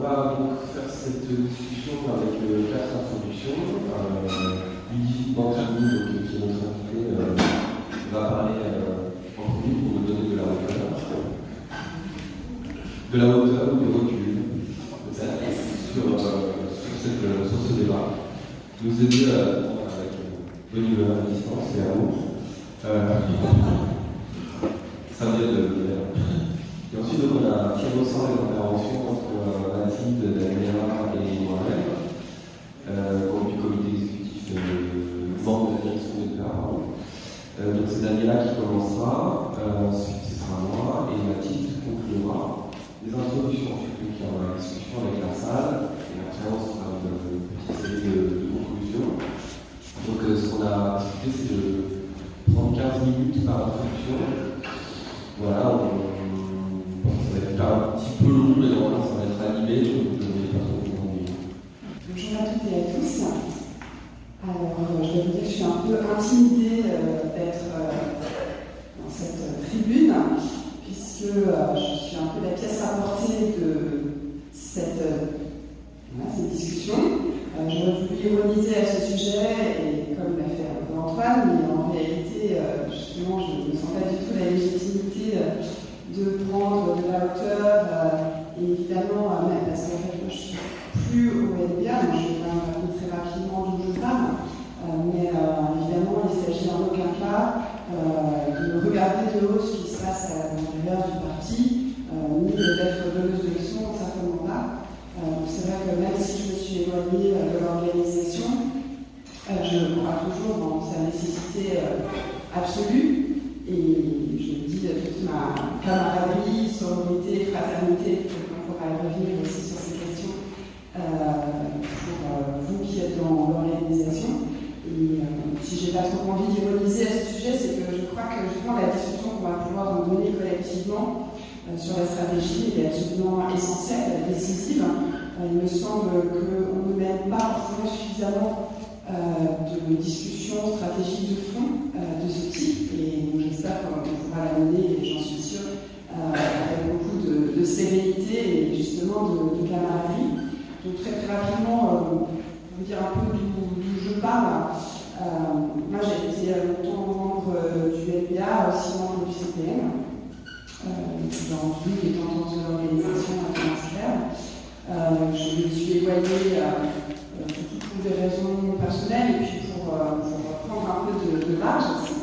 va donc faire cette discussion avec 4 introductions. Ludivine Banchini, qui est notre invité, va parler en premier pour nous donner de la hauteur. De la hauteur ou du recul, peut-être, sur ce débat. Nous aider avec Benoît à distance et à vous. Ça vient de. Et ensuite, donc, on a un tir au sort et intervention entre Mathilde, Daniela et moi-même, membre du comité exécutif, membre de la direction des parents. Donc, c'est Daniela qui commencera, ensuite, ce sera moi, et Mathilde conclura. Des introductions, ensuite, qui ont la discussion avec la salle, et après, on sera une petite série de conclusions. Donc, ce qu'on a discuté, c'est de prendre 15 minutes par introduction. Voilà, ça va être un petit peu long, mais normalement ça va être animé, donc vous n'avez pas trop compris. Bonjour à toutes et à tous. Alors, je dois vous dire que je suis un peu intimidée d'être dans cette tribune, puisque je suis un peu la pièce rapportée de cette discussion. J'aurais voulu ironiser à ce sujet, et comme l'a fait Antoine, mais en réalité, justement, je ne sens pas du tout la légitimité de prendre de la hauteur, et évidemment, même parce qu'en fait, moi, je suis plus au LBA, donc je vais quand même rappeler très rapidement d'où je parle, mais évidemment, il s'agit en aucun cas de regarder de haut ce qui se passe à l'intérieur du parti, ni d'être donneuse de leçons, certainement pas. C'est vrai que même si je me suis éloignée de l'organisation, je crois toujours dans sa nécessité absolue, et je le dis de toute ma camaraderie, sororité, fraternité, on pourra y revenir aussi sur ces questions pour vous qui êtes dans l'organisation. Et si j'ai pas trop envie d'ironiser à ce sujet, c'est que je crois que justement la discussion qu'on va pouvoir nous donner collectivement sur la stratégie est absolument essentielle, décisive. Il me semble qu'on ne mène pas forcément suffisamment de discussions stratégiques de fond de ce type, et j'espère qu'on pourra la mener, et j'en suis sûre, avec beaucoup de sérénité et justement de camaraderie. Donc très rapidement, pour vous dire un peu d'où je parle, moi j'ai été longtemps membre du LBA, aussi membre du CPN, dans une des tendances de l'organisation internationale. Je me suis éloignée pour des raisons personnelles et puis pour prendre un peu de marge aussi.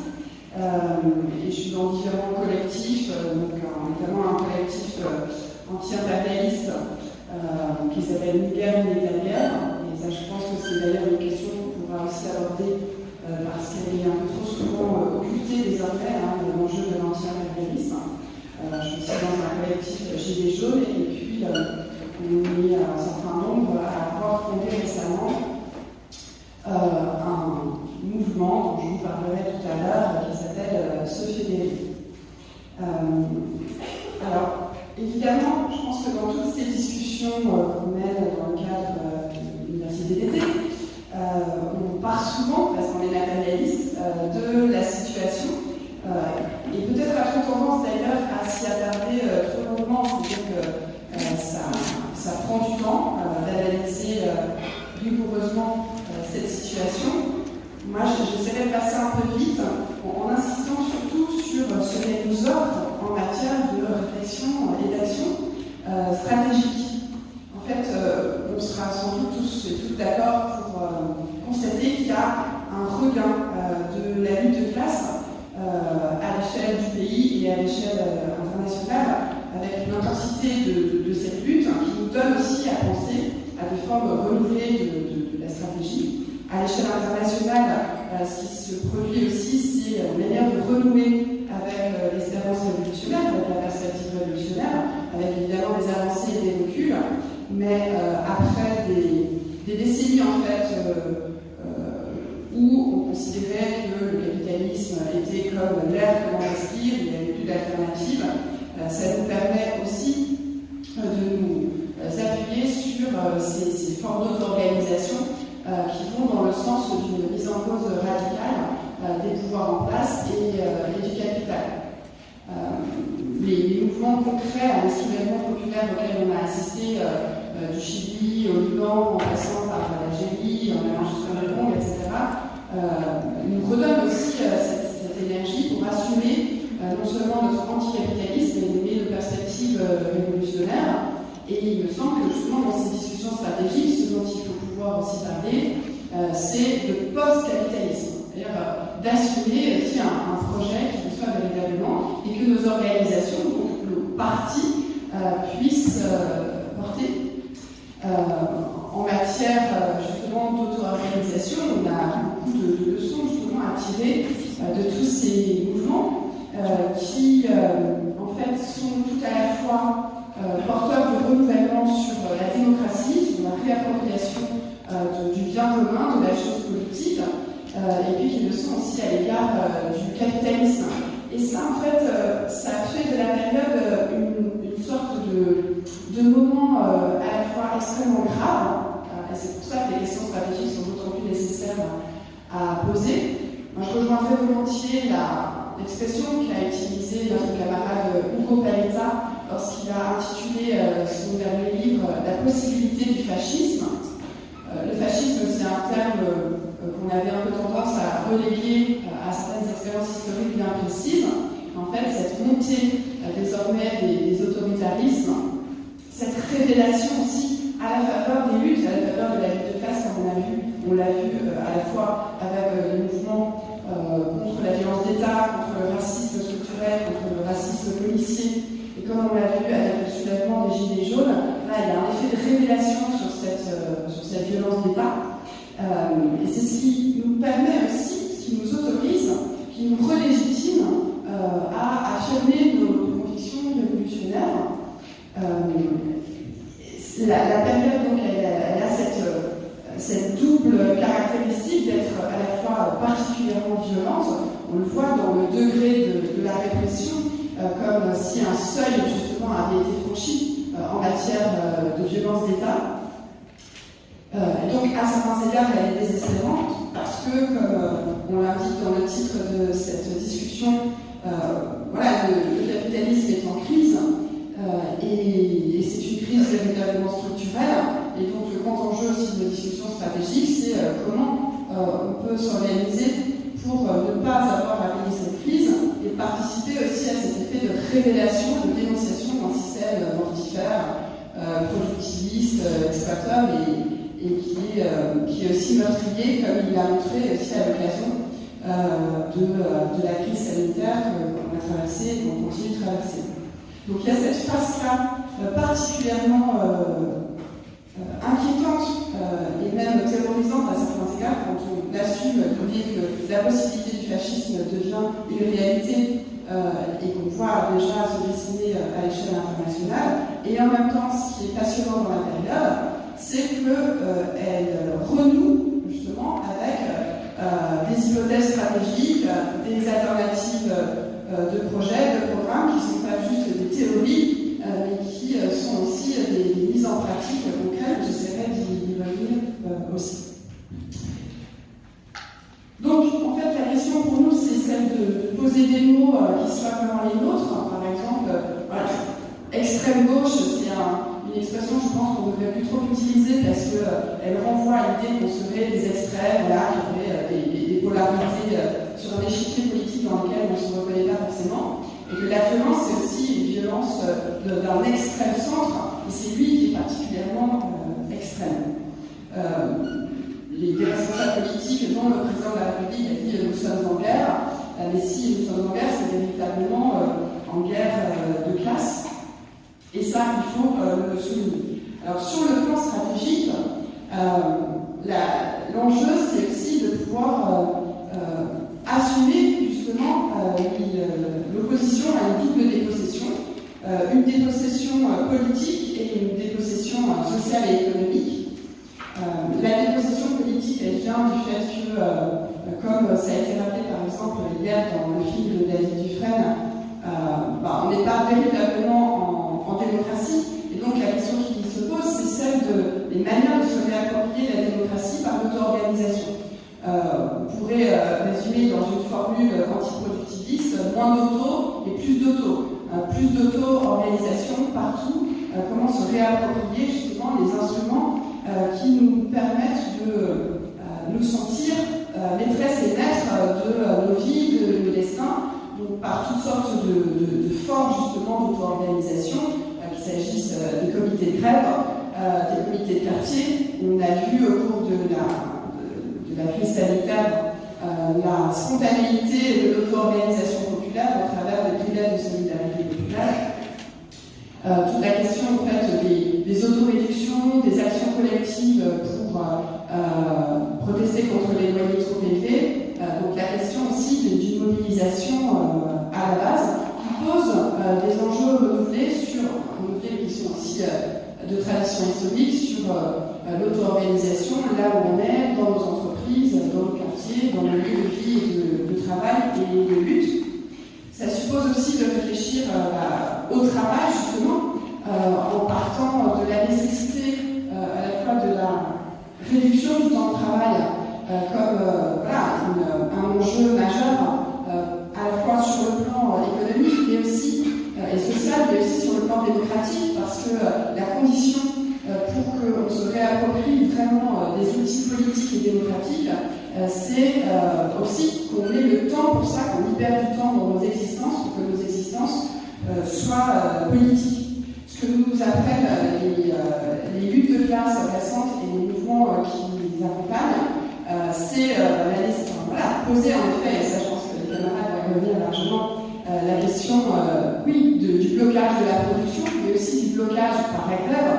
Et je suis dans différents collectifs, donc notamment un collectif anti-impérialiste qui s'appelle Ni guerre ni la guerre. Et ça, je pense que c'est d'ailleurs une question qu'on pourra aussi aborder parce qu'elle est un peu trop souvent occultée désormais, l'enjeu de l'anti-impérialisme. Je suis aussi dans un collectif Gilets jaunes, et puis on est un certain nombre à avoir fondé récemment un mouvement dont je vous parlerai tout à l'heure qui s'appelle Se fédérer. Alors, évidemment, je pense que dans toutes ces discussions qu'on mène dans le cadre de l'université d'été, on part souvent, parce qu'on est matérialiste, de la situation. Et peut-être a trop tendance d'ailleurs à s'y attarder trop longuement, c'est-à-dire que ça prend du temps d'analyser rigoureusement cette situation. Moi, j'essaierai de passer un peu vite en insistant surtout sur ce qu'elle nous offre en matière de réflexion et d'action stratégique. En fait, on sera sans doute tous et toutes d'accord pour constater qu'il y a un regain de la lutte de classe à l'échelle du pays et à l'échelle internationale, avec une intensité de cette lutte qui nous donne aussi à penser à des formes renouvelées de la stratégie. À l'échelle internationale, ce qui se produit aussi, c'est une manière de renouer avec l'espérance révolutionnaire, avec la perspective révolutionnaire, avec évidemment des avancées et des reculs, mais après des décennies en fait où on considérait que le capitalisme était comme l'air que l'on respire, il n'y avait plus d'alternative. Ça nous permet aussi de nous appuyer sur ces formes d'auto-organisation qui vont dans le sens d'une mise en cause radicale des pouvoirs en place et du capital. Les mouvements concrets à l'essoulement populaire auxquels on a assisté du Et il me semble que justement dans ces discussions stratégiques, ce dont il faut pouvoir aussi parler, c'est le post-capitalisme. C'est-à-dire d'assumer qu'il y a un projet qui le soit véritablement et que nos organisations, donc nos partis, puissent porter. En matière justement d'auto-organisation, on a beaucoup de leçons justement à tirer de tous ces mouvements qui en fait sont tout à la fois porteurs de renouvellement sur la démocratie, sur la réappropriation du bien commun, de la chose politique, et puis qui le sont aussi à l'égard du capitalisme. Et ça, en fait, ça a fait de la période une sorte de moment à la fois extrêmement grave, et c'est pour ça que les questions stratégiques sont d'autant plus nécessaires à poser. Moi, je rejoindrais volontiers l'expression qu'a utilisée notre camarade Ugo Paletta lorsqu'il a intitulé son dernier livre « La possibilité du fascisme ». Le fascisme, c'est un terme qu'on avait un peu tendance à reléguer à certaines expériences historiques bien précises. En fait, cette montée désormais des autoritarismes, cette révélation aussi à la faveur des luttes, à la faveur de la lutte de classe, comme on l'a vu à la fois avec le mouvement contre la violence d'État, contre le racisme structurel, contre le racisme policier, et comme on l'a vu avec le soulèvement des Gilets jaunes, là il y a un effet de révélation sur cette violence d'État. Et c'est ce qui nous permet aussi, ce qui nous autorise, qui nous relégitime à affirmer nos convictions révolutionnaires. La période, donc, elle a cette double caractéristique d'être à la fois particulièrement violente. On le voit dans le degré de la répression, comme si un seuil justement avait été franchi en matière de violence d'État. Et donc, à certains égards, elle est désespérante parce que, comme on l'indique dans le titre de cette discussion, le capitalisme est en crise et c'est une crise véritablement structurelle. Et donc, le grand enjeu aussi de nos discussions stratégiques, c'est comment on peut s'organiser pour ne pas avoir à vivre cette crise et participer aussi à cet effet de révélation, de dénonciation d'un système mortifère, productiviste, exploiteur et qui est aussi meurtrier, comme il l'a montré aussi à l'occasion de la crise sanitaire qu'on a traversée et qu'on continue de traverser. Donc il y a cette phase-là particulièrement inquiétante et même terrorisante à certains égards quand on assume l'idée que la possibilité du fascisme devient une réalité et qu'on voit déjà se dessiner à l'échelle internationale. Et en même temps, ce qui est passionnant dans la période, c'est qu'elle renoue justement avec des hypothèses stratégiques, des alternatives de projets, de programmes qui ne sont pas juste des théories, mais qui sont aussi des mises en pratique concrètes. J'essaierai d'y revenir aussi. Donc, en fait, la question pour nous, c'est celle de poser des mots qui soient vraiment les nôtres. Par exemple, extrême gauche, c'est une expression, je pense, qu'on ne devrait plus trop utiliser parce qu'elle renvoie à l'idée qu'on serait des extrêmes, qui auraient des polarités sur un échiquier politique dans lequel on ne se reconnaît pas forcément. Et que la violence, c'est aussi une violence d'un extrême centre, et c'est lui qui est particulièrement extrême. Les responsables politiques, dont le président de la République a dit nous sommes en guerre, mais si nous sommes en guerre, c'est véritablement en guerre de classe. Et ça, il faut le souligner. Alors, sur le plan stratégique, l'enjeu, c'est aussi de pouvoir assumer justement l'opposition à une double dépossession, une dépossession politique et une dépossession sociale et économique. La dépossession politique, elle vient du fait que, comme ça a été rappelé par exemple hier dans le film de David Dufresne, on n'est pas véritablement en démocratie, et donc la question qui se pose, c'est celle des manières de se réapproprier la démocratie par l'auto-organisation. On pourrait résumer dans une formule antiproductiviste, moins d'auto et plus d'auto. Plus d'auto-organisation partout, comment se réapproprier justement les instruments qui nous permettent de nous sentir maîtresses et maîtres de nos vies, de nos destins, donc par toutes sortes de formes justement d'auto-organisation qui qu'il s'agisse des comités de grève, des comités de quartier. On a vu au cours de la crise sanitaire la spontanéité de l'auto-organisation populaire au travers des brigades de solidarité populaire. Toute la question en fait, des autoréductions, des actions collectives pour protester contre les loyers trop élevés. Donc la question aussi d'une mobilisation à la base qui pose des enjeux renouvelés qui sont aussi de tradition historique sur l'auto-organisation, là où on est, dans nos entreprises, dans nos quartiers, dans nos lieux de vie et de travail et de lutte. Ça suppose aussi de réfléchir au travail, justement, en partant de la nécessité à la fois de la réduction du temps de travail comme un enjeu majeur à la fois sur le plan économique mais aussi, et social, mais aussi sur le plan démocratique, parce que la condition pour qu'on se réapproprie vraiment des outils politiques et démocratiques, c'est aussi qu'on ait le temps pour ça, qu'on libère du temps dans nos existences, pour que nos existences soient politiques. Ce que nous apprennent les luttes de classe récentes et les mouvements qui les accompagnent, c'est poser en effet, et ça je pense que les camarades vont revenir largement, la question du blocage de la production, mais aussi du blocage par la grève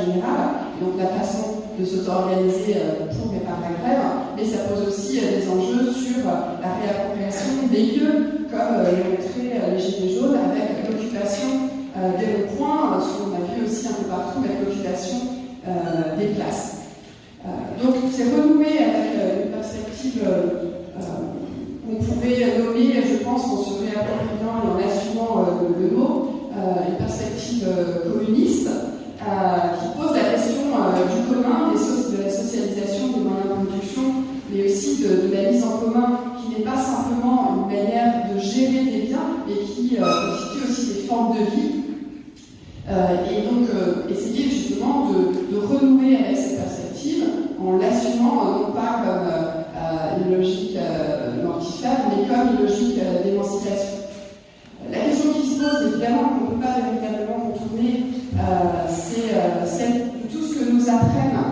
générale, et donc la façon de s'auto-organiser pour et par la grève, mais ça pose aussi des enjeux sur la réappropriation des lieux, comme l'ont montré les Gilets jaunes, avec l'occupation des ronds-points, ce qu'on a vu aussi un peu partout avec l'occupation des places. Donc c'est renoué avec une perspective qu'on pouvait nommer, je pense, en se réappropriant et en assumant le mot, une perspective communiste qui pose la question du commun, de la socialisation des moyens de production, mais aussi de la mise en commun, qui n'est pas simplement une manière de gérer des biens, mais qui constitue aussi des formes de vie. Et donc essayer justement de renouer avec cette perspective en l'assumant non pas comme une logique mortifère, mais comme une logique d'émancipation. La question qui se pose, évidemment, qu'on ne peut pas véritablement contourner, c'est celle de tout ce que nous apprennent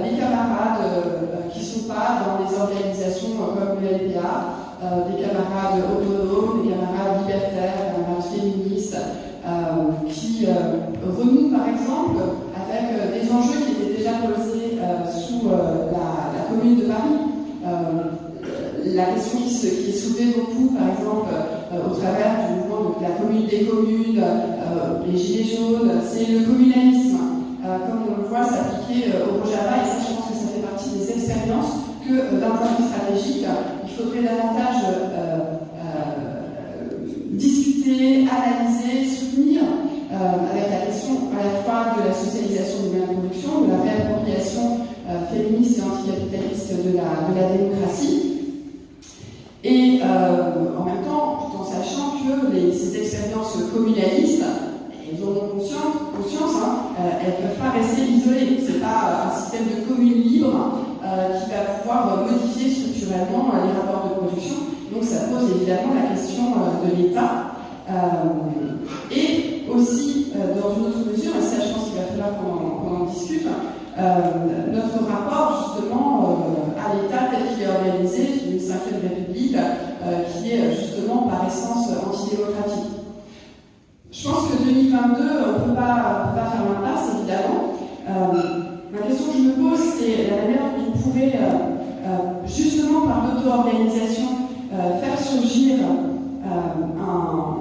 les camarades qui ne sont pas dans des organisations comme le LPA, des camarades autonomes, des camarades libertaires, des camarades féministes, qui renouent par exemple avec des enjeux qui étaient déjà posés sous la Commune de Paris. La question qui est soulevée beaucoup, par exemple, au travers du mouvement de la Commune des communes, les Gilets jaunes, c'est le communalisme. Comme on le voit s'appliquer au Rojava, et ça, je pense que ça fait partie des expériences que, d'un point de vue stratégique, il faudrait davantage discuter, analyser, soutenir, avec la question à la fois de la socialisation des moyens de production, de la réappropriation féministe et anticapitaliste de la démocratie. Et en même temps, tout en sachant que ces expériences communalistes, elles en ont conscience, elles ne peuvent pas rester isolées. Ce n'est pas un système de commune libre qui va pouvoir modifier structurellement les rapports de production. Donc ça pose évidemment la question de l'État. Et aussi, dans une autre mesure, et ça je pense qu'il va falloir qu'on en discute, notre rapport justement à l'État tel qu'il est organisé, une 5e République, qui est justement par essence antidémocratique. Je pense que 2022, on ne peut pas faire l'impasse, évidemment. La question que je me pose, c'est la manière dont on pourrait, justement par l'auto-organisation, faire surgir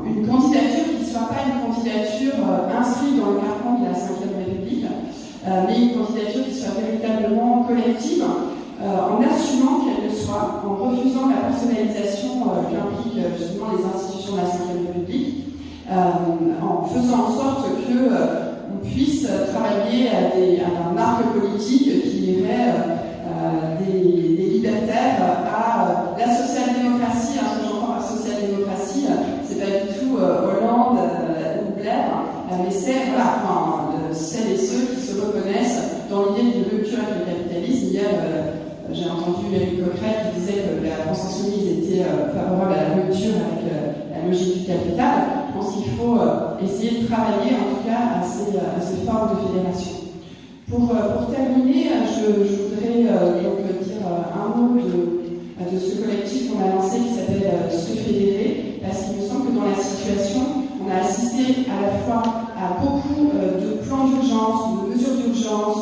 une candidature qui ne soit pas une candidature inscrite dans le carcan de la 5e République, mais une candidature qui soit véritablement collective, en assumant qu'elle le soit, en refusant la personnalisation qu'implique justement les institutions de la 5e République, en faisant en sorte qu'on puisse travailler à un arc politique qui irait des libertaires à la social-démocratie. Ce que j'entends par social-démocratie, c'est pas du tout Hollande ou Blair, mais c'est celles et ceux qui se reconnaissent dans l'idée d'une rupture avec le capitalisme. Hier, j'ai entendu Éric Coquerel qui disait que la France Insoumise était favorable à la rupture avec la logique du capital. Je pense qu'il faut essayer de travailler en tout cas à ces formes de fédération. Pour terminer, je voudrais donc dire un mot de ce collectif qu'on a lancé qui s'appelle Se Fédérer, parce qu'il me semble que dans la situation, on a assisté à la fois à beaucoup de plans d'urgence, de mesures d'urgence,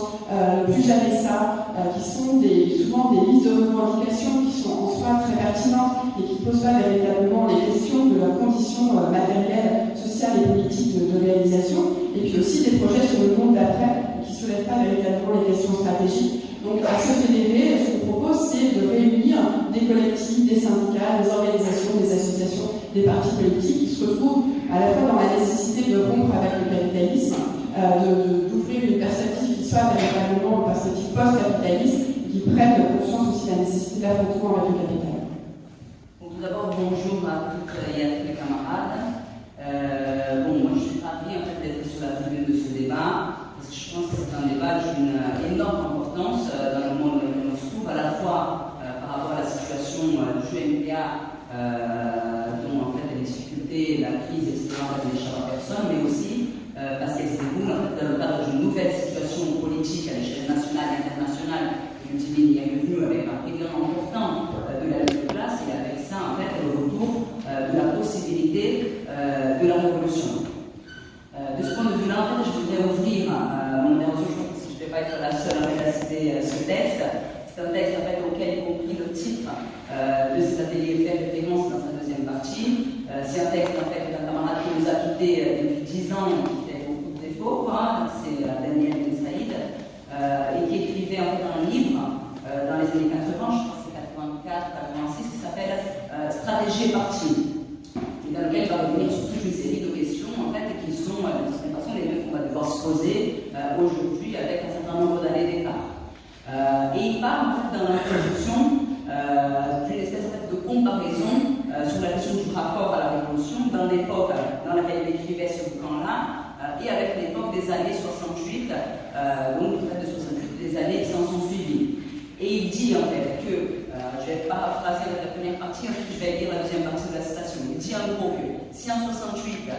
plus jamais ça, qui sont souvent des listes de revendications qui sont en soi très pertinentes et qui ne posent pas véritablement les questions de leurs conditions matérielles, sociales et politiques de réalisation, et puis aussi des projets sur le monde d'après qui ne soulèvent pas véritablement les questions stratégiques. Donc à Se Fédérer, ce qu'on propose, c'est de réunir des collectifs, des syndicats, des organisations, des associations, des partis politiques qui se retrouvent à la fois dans la nécessité de rompre avec le capitalisme, d'ouvrir une perspective qui soit véritablement une perspective post-capitaliste et qui prenne conscience aussi de la nécessité d'affrontement avec le capital. Bon, tout d'abord, bonjour à toutes et à tous les camarades. Moi je suis ravie en fait, d'être sur la tribune de ce débat, parce que je pense que c'est un débat d'une énorme importance dans le monde dans lequel on se trouve, à la fois par rapport à la situation du MPA, dont en fait les difficultés, la crise, etc. n'échappent à personne, mais aussi parce qu'elle se déroule en fait, dans le cadre d'une nouvelle situation politique à l'échelle nationale et internationale. Multimille est venu avec un président important de la lutte de classe, et avec ça, en fait, le retour de la possibilité de la révolution. De ce point de vue-là, en fait, je voudrais ouvrir mon intervention, si je ne vais pas être la seule à citer ce texte. C'est un texte en fait, auquel, y compris le titre de cet atelier fait référence dans sa deuxième partie. C'est un texte en fait, d'un camarade qui nous a quittés depuis 10 ans, qui fait beaucoup de défauts, c'est Daniel Ben Saïd, et qui écrivait en fait, un livre dans les années 80, je crois que c'est 84-86, qui s'appelle Stratégie et parti, et dans lequel il va revenir sur toute une série de questions en fait, qui sont de certaine façon les mêmes qu'on va devoir se poser aujourd'hui avec un certain nombre d'années d'écart. Et il parle en fait, dans l'introduction d'une espèce en fait, de comparaison sur la question du rapport à la révolution dans l'époque dans laquelle il écrivait ce bouquin-là et avec l'époque des années 68, donc en fait, de 68, des années qui s'en sont suivies. Et il dit en fait que, je vais paraphraser la première partie, ensuite je vais lire la deuxième partie de la citation. Il dit en gros que si en 68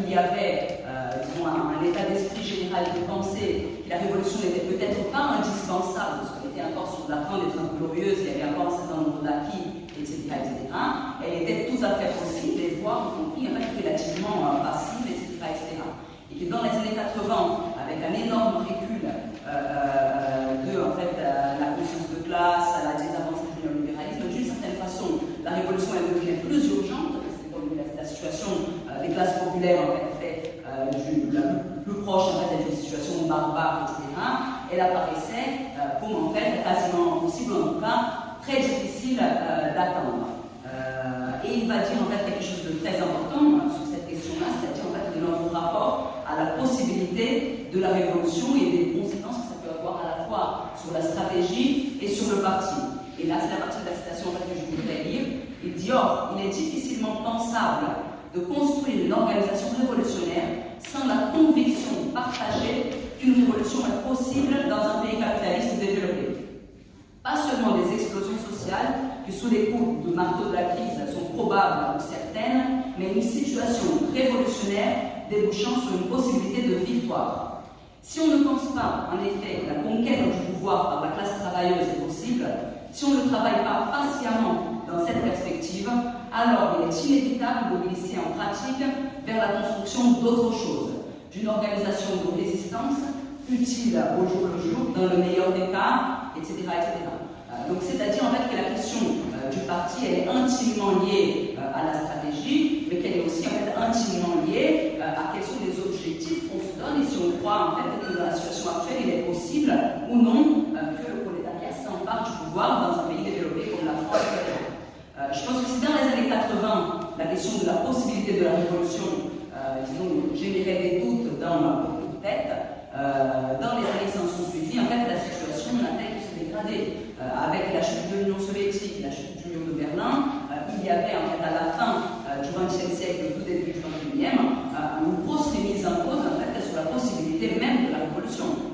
il y avait disons, un état d'esprit général de penser que la révolution n'était peut-être pas indispensable, parce qu'on était encore sur la fin des Trente Glorieuses, il y avait encore un certain nombre d'acquis, etc., elle était tout à fait possible, et voire y compris en fait, relativement passive, etc., et que dans les années 80, avec un énorme recul de en fait, la conscience de classe, à la désavancée du néolibéralisme, d'une certaine façon, la révolution elle devenait plus urgente, parce que comme la situation des classes populaires en fait, plus proche en fait, d'une situation barbare, etc., elle apparaissait comme en fait quasiment impossible, en tout cas très difficile d'attendre. Et il va dire en fait quelque chose de très important sur cette question-là, c'est-à-dire en fait de notre rapport à la possibilité de la révolution et des conséquences que ça peut avoir à la fois sur la stratégie et sur le parti. Et là, c'est la partie de la citation en fait, que je voudrais lire. Il dit « Or, il est difficilement pensable de construire une organisation révolutionnaire sans la conviction partagée qu'une révolution est possible dans un pays capitaliste développé. Pas seulement des explosions sociales qui, sous les coups de marteau de la crise, sont probables ou certaines, mais une situation révolutionnaire débouchant sur une possibilité de victoire. Si on ne pense pas, en effet, que la conquête du pouvoir par la classe travailleuse est possible, si on ne travaille pas patiemment dans cette perspective, alors il est inévitable de glisser en pratique vers la construction d'autre chose, d'une organisation de résistance utile au jour le jour, dans le meilleur des cas, etc. Donc c'est-à-dire en fait que la question du parti elle est intimement liée à la stratégie, mais qu'elle est aussi en fait intimement liée à quels sont les objectifs qu'on se donne et si on croit en fait que dans la situation actuelle il est possible ou non que le prolétariat s'empare du pouvoir dans un pays développé comme la France. Je pense que si dans les années 80 la question de la possibilité de la révolution disons générait des doutes dans beaucoup de têtes, dans les années qui s'en sont suivies, en fait la situation n'a fait que se dégrader. Avec la chute de l'Union soviétique, la chute du mur de Berlin, il y avait en fait à la fin du XXe siècle, tout début du XXIe, une grosse remise en cause en fait, sur la possibilité même de la révolution.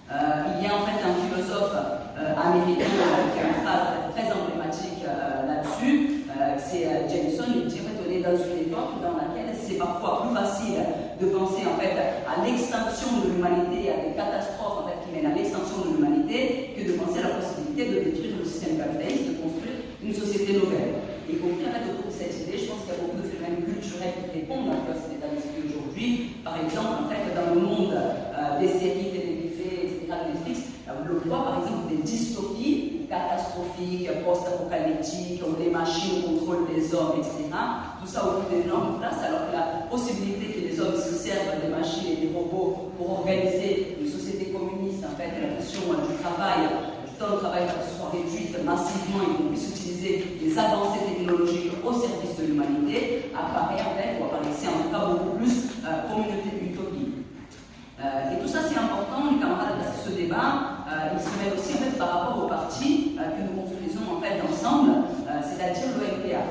Il y a en fait un philosophe américain qui a une phrase très emblématique là-dessus, c'est Jameson, il dit en fait on est dans une époque dans laquelle c'est parfois plus facile fait à l'extinction de l'humanité, à des catastrophes en fait, qui mènent à l'extinction de l'humanité, que de penser à la possibilité de détruire le système capitaliste, de construire une société nouvelle. Y compris en fait, autour de cette idée, je pense qu'il y a beaucoup de phénomènes culturels qui répondent à cet état d'esprit aujourd'hui. Par exemple, en fait, dans le monde des séries télévisées, etc., de Netflix, on voit par exemple des dystopies catastrophiques, post-apocalyptiques, où les machines contrôlent les hommes, etc. Tout ça occupe d'énormes places, alors que la possibilité que les hommes se servent des machines et des robots pour organiser une société communiste, en fait, la question du travail, du temps de travail soit réduite massivement et qu'on puisse utiliser les avancées technologiques au service de l'humanité, apparaît en fait, ou apparaissait en tout cas beaucoup plus comme une utopie. Et tout ça c'est important, les camarades, parce que ce débat, il se met aussi en fait par rapport au parti que nous construisons en fait ensemble, c'est-à-dire l'OMPA.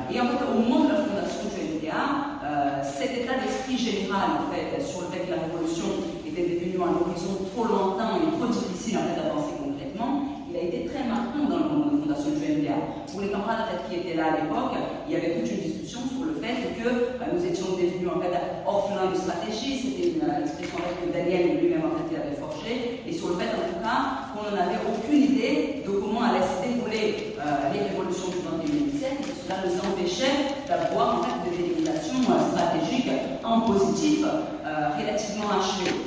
Et en fait, au moment de la fondation du OMPA, cet état d'esprit général en fait sur le fait que la révolution était devenue un horizon trop lointain et trop difficile en fait d'avancer concrètement, il a été très marquant dans le moment de fondation du OMPA. Pour les camarades en fait, qui étaient là à l'époque, il y avait toute une discussion sur le fait que nous étions devenus en fait orphelins de stratégie. C'était une expression que Daniel lui-même en fait avait forgée, et sur le fait en tout cas qu'on n'en avait aucune idée de comment allaient se dérouler les révolutions du XXIe siècle, et que cela nous empêchait d'avoir en fait des délimitations stratégiques en positif relativement achevées.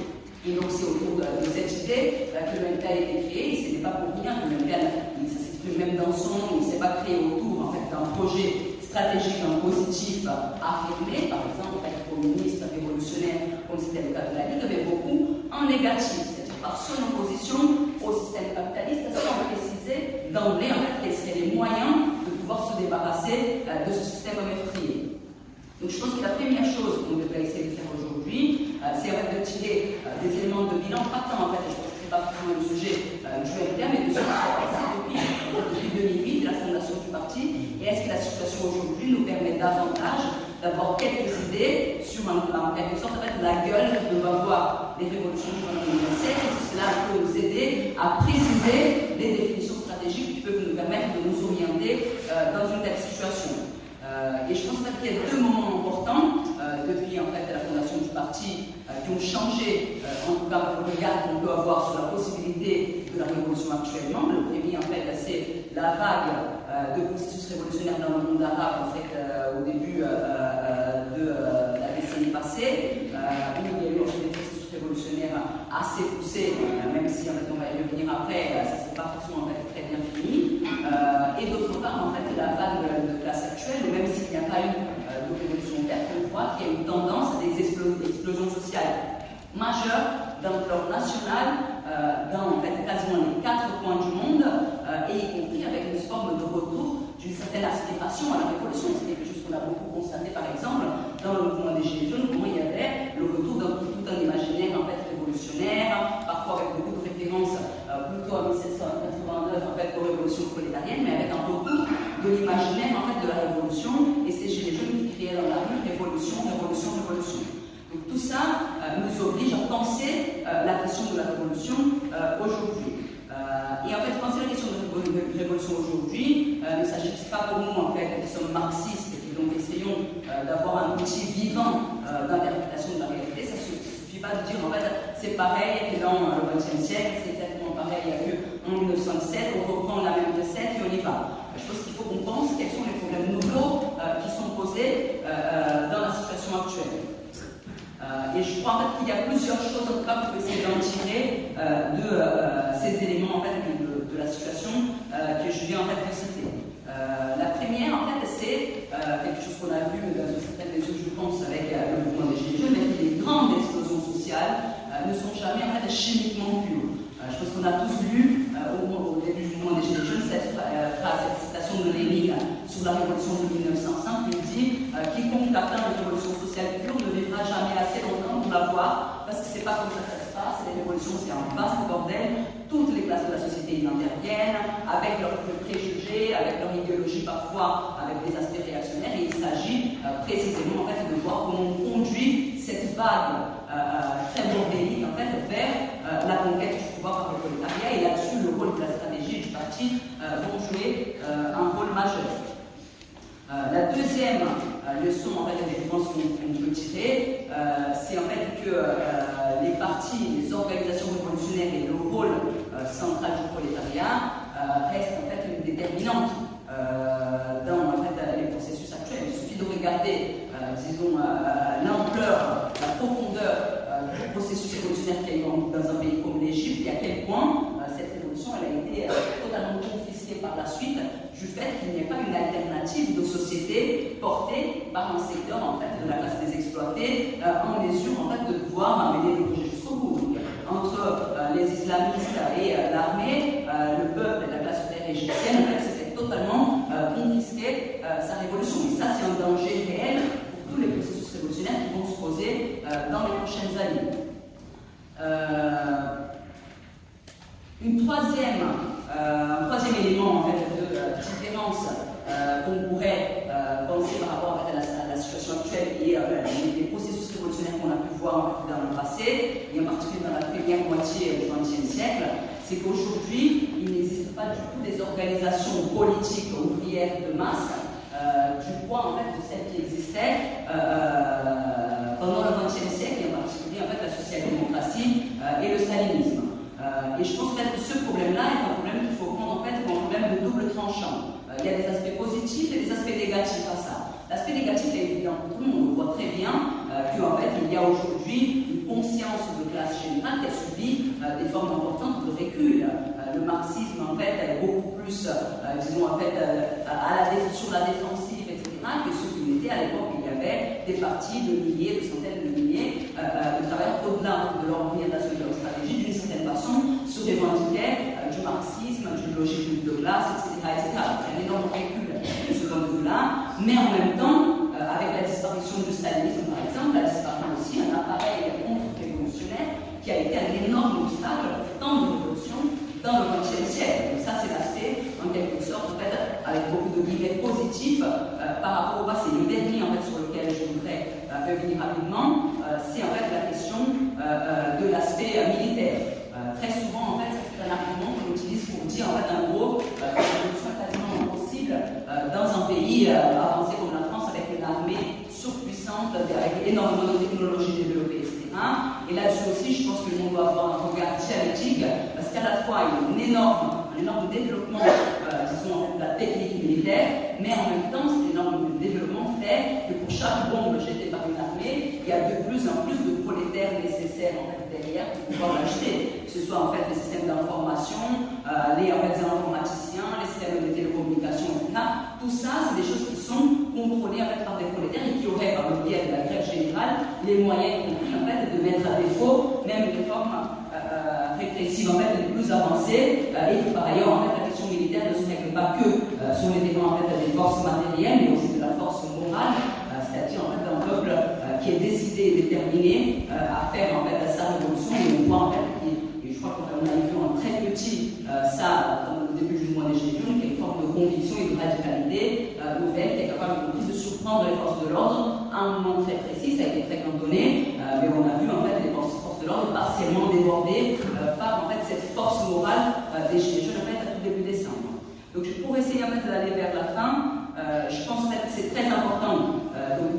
Et donc c'est autour de cette idée que le MTA a été créé, et ce n'est pas pour rien que le MTA, ça s'exprime même dans son nom, il ne s'est pas créé autour en fait, d'un projet stratégique en positif affirmé, par exemple, en fait, communiste, révolutionnaire, comme c'était le cas de la Ligue, mais beaucoup en négatif, c'est-à-dire par son opposition au système capitaliste, sans préciser d'emblée en fait, quels seraient les moyens de pouvoir se débarrasser de ce système meurtrier. Donc je pense que la première chose qu'on devrait essayer de faire aujourd'hui, c'est en fait de tirer des éléments de bilan, pas tant en fait, je pense que ce n'est pas forcément le sujet du MTA, mais de ce qui s'est passé depuis 2008, la fondation du parti, et est-ce que la situation aujourd'hui nous permet davantage d'avoir quelques idées sur en quelque sorte en fait, la gueule que va avoir les révolutions du XXIe siècle, et si cela peut nous aider à préciser les définitions stratégiques qui peuvent nous permettre de nous orienter dans une telle situation. Et je pense qu'il y a deux moments importants depuis en fait, la fondation du parti qui ont changé en tout cas le regard qu'on peut avoir sur la possibilité de la révolution actuellement. Le premier en fait c'est la vague de processus révolutionnaires dans le monde arabe en fait, au début de la décennie passée, où il y a eu des processus révolutionnaires assez poussés, même si en fait, on va y revenir après, ça ne s'est pas forcément en fait, très bien fini. Et d'autre part en fait la vague de classe actuelle, même s'il n'y a pas eu de révolution verte, on voit qu'il y a une tendance à des explosions sociales majeures d'ampleur nationale dans en fait, quasiment les 4 coins du monde, et y compris avec une forme de retour d'une certaine aspiration à la révolution. C'est quelque chose qu'on a beaucoup constaté par exemple dans le mouvement des Gilets jaunes, comment il y avait le retour d'un tout un imaginaire en fait, révolutionnaire, parfois avec beaucoup de références plutôt à 1789 en fait, aux révolutions prolétariennes, mais avec un retour de l'imaginaire en fait, de la révolution, et ces Gilets jaunes qui criaient dans la rue révolution, révolution, révolution. Donc tout ça nous oblige à penser la question de la révolution aujourd'hui. Et en fait, penser la question de la révolution aujourd'hui, ne s'agit pas pour nous en fait, qui sommes marxistes et qui donc essayons d'avoir un outil vivant d'interprétation de la réalité. Ça ne suffit pas de dire en fait c'est pareil que dans le XXe siècle, c'est exactement pareil qu'en 1917, on reprend la même recette et on y va. Je pense qu'il faut qu'on pense quels sont les problèmes nouveaux qui sont posés dans la situation actuelle. Et je crois en fait, qu'il y a plusieurs choses en tout cas pour essayer d'en tirer de ces éléments en fait, de la situation que je viens en fait de citer. La première en fait c'est quelque chose qu'on a vu dans une certaine mesure je pense avec le mouvement des Gilets jaunes, mais que les grandes explosions sociales ne sont jamais en fait chimiquement pures. Je pense qu'on a tous lu au début du mouvement des Gilets jaunes cette phrase, cette citation de Lénine sur la révolution de 1905 qui dit quiconque atteint une révolution sociale pure ne vivra jamais assez longtemps pour la voir, parce que c'est pas comme ça que ça se passe. Les révolutions c'est un vaste bordel, toutes les classes de la société y interviennent, avec leurs préjugés, avec leur idéologie parfois, avec des aspects réactionnaires, et il s'agit précisément en fait, de voir comment on conduit cette vague très bordélique en fait, vers la conquête du pouvoir par le prolétariat, et là-dessus le rôle de la stratégie du parti vont jouer un rôle majeur. La deuxième leçon en fait, je pense qu'on peut tirer, c'est en fait que que les partis, les organisations révolutionnaires et le rôle central du prolétariat restent en fait une déterminante dans en fait, les processus actuels. Il suffit de regarder, disons, l'ampleur, la profondeur du processus révolutionnaire qu'il y a eu dans un pays comme l'Égypte et à quel point cette révolution elle a été totalement confisquée par la suite du fait qu'il n'y ait pas une alternative de société portée par un secteur en fait, de la classe des exploités en mesure en fait, de pouvoir amener les projets jusqu'au bout. Donc, entre les islamistes et l'armée, le peuple et la classe ouvrière égyptienne, en fait, c'était totalement confisqué sa révolution. Et ça, c'est un danger réel pour tous les processus révolutionnaires qui vont se poser dans les prochaines années. Un troisième élément en fait, de différence qu'on pourrait penser par rapport à la situation actuelle et les processus révolutionnaires qu'on a pu voir en fait, dans le passé, et en particulier dans la première moitié du XXe siècle, c'est qu'aujourd'hui, il n'existe pas du tout des organisations politiques ouvrières de masse du poids en fait, de celles qui existaient pendant le XXe siècle, et en particulier en fait, la social-démocratie et le stalinisme. Et je pense que ce problème-là est un problème qu'il faut prendre en fait comme un problème de double tranchant. Il y a des aspects positifs et des aspects négatifs à ça. L'aspect négatif est évident pour tout le monde, on voit très bien qu'en fait il y a aujourd'hui une conscience de classe générale qui a subi des formes importantes de recul. Le marxisme en fait est beaucoup plus, disons en fait, sur la défensive, etc., que ce qui était à l'époque où il y avait des partis de milliers, de centaines de milliers de travailleurs au-delà de l'orientation de leur stratégie, d'une certaine façon, se revendiquaient du marxisme, d'une logique de classe, etc., etc. Il y a un énorme recul de ce point de vue-là, mais en même temps, avec la disparition du stalinisme, par exemple, a disparu aussi un appareil contre-révolutionnaire qui a été un énorme obstacle pour tant de révolutions dans le XXe siècle. Donc ça, c'est l'aspect, en quelque sorte, en fait, avec beaucoup de guillemets positifs par rapport au passé. Le dernier, en fait, sur lequel je voudrais revenir rapidement, c'est en fait la question de l'aspect militaire. Très souvent, en fait, c'est un argument qu'on utilise pour dire, en fait, en gros, que la révolution est quasiment impossible dans un pays avancé comme la France, avec une armée surpuissante, avec énormément de technologies développées, etc. Et là-dessus aussi, je pense que le monde doit avoir un regard dialectique, parce qu'à la fois, il y a un énorme développement, disons, de la technique militaire, mais en même temps, cet énorme développement fait que pour chaque bombe jetée par une armée, il y a de plus en plus de prolétaires nécessaires, en fait, derrière pour pouvoir l'acheter, que ce soit en fait les systèmes d'information, les informaticiens, les systèmes de télécommunications, etc. Tout ça, c'est des choses qui sont contrôlées en fait, par des prolétaires et qui auraient, par le biais de la grève générale, les moyens compris en fait, de mettre à défaut même des formes répressives en fait, les plus avancées, et que par ailleurs, en fait, la question militaire ne se règle pas que sur les terrains en fait, des forces matérielles, mais aussi de la force morale, c'est-à-dire en fait, d'un peuple qui est décidé et déterminé à faire en fait, sa révolution, et on voit en fait, et je crois qu'on a vu en très petit ça au début du mois des Gilets jaunes, qui est une forme de conviction et de radicalité nouvelle qui est capable de surprendre les forces de l'ordre à un moment très précis, ça a été très cantonné, mais on a vu en fait les forces de l'ordre partiellement débordées par en fait, cette force morale des Gilets jaunes en fait, à tout début décembre. Donc pour essayer en fait, d'aller vers la fin, je pense en fait, que c'est très important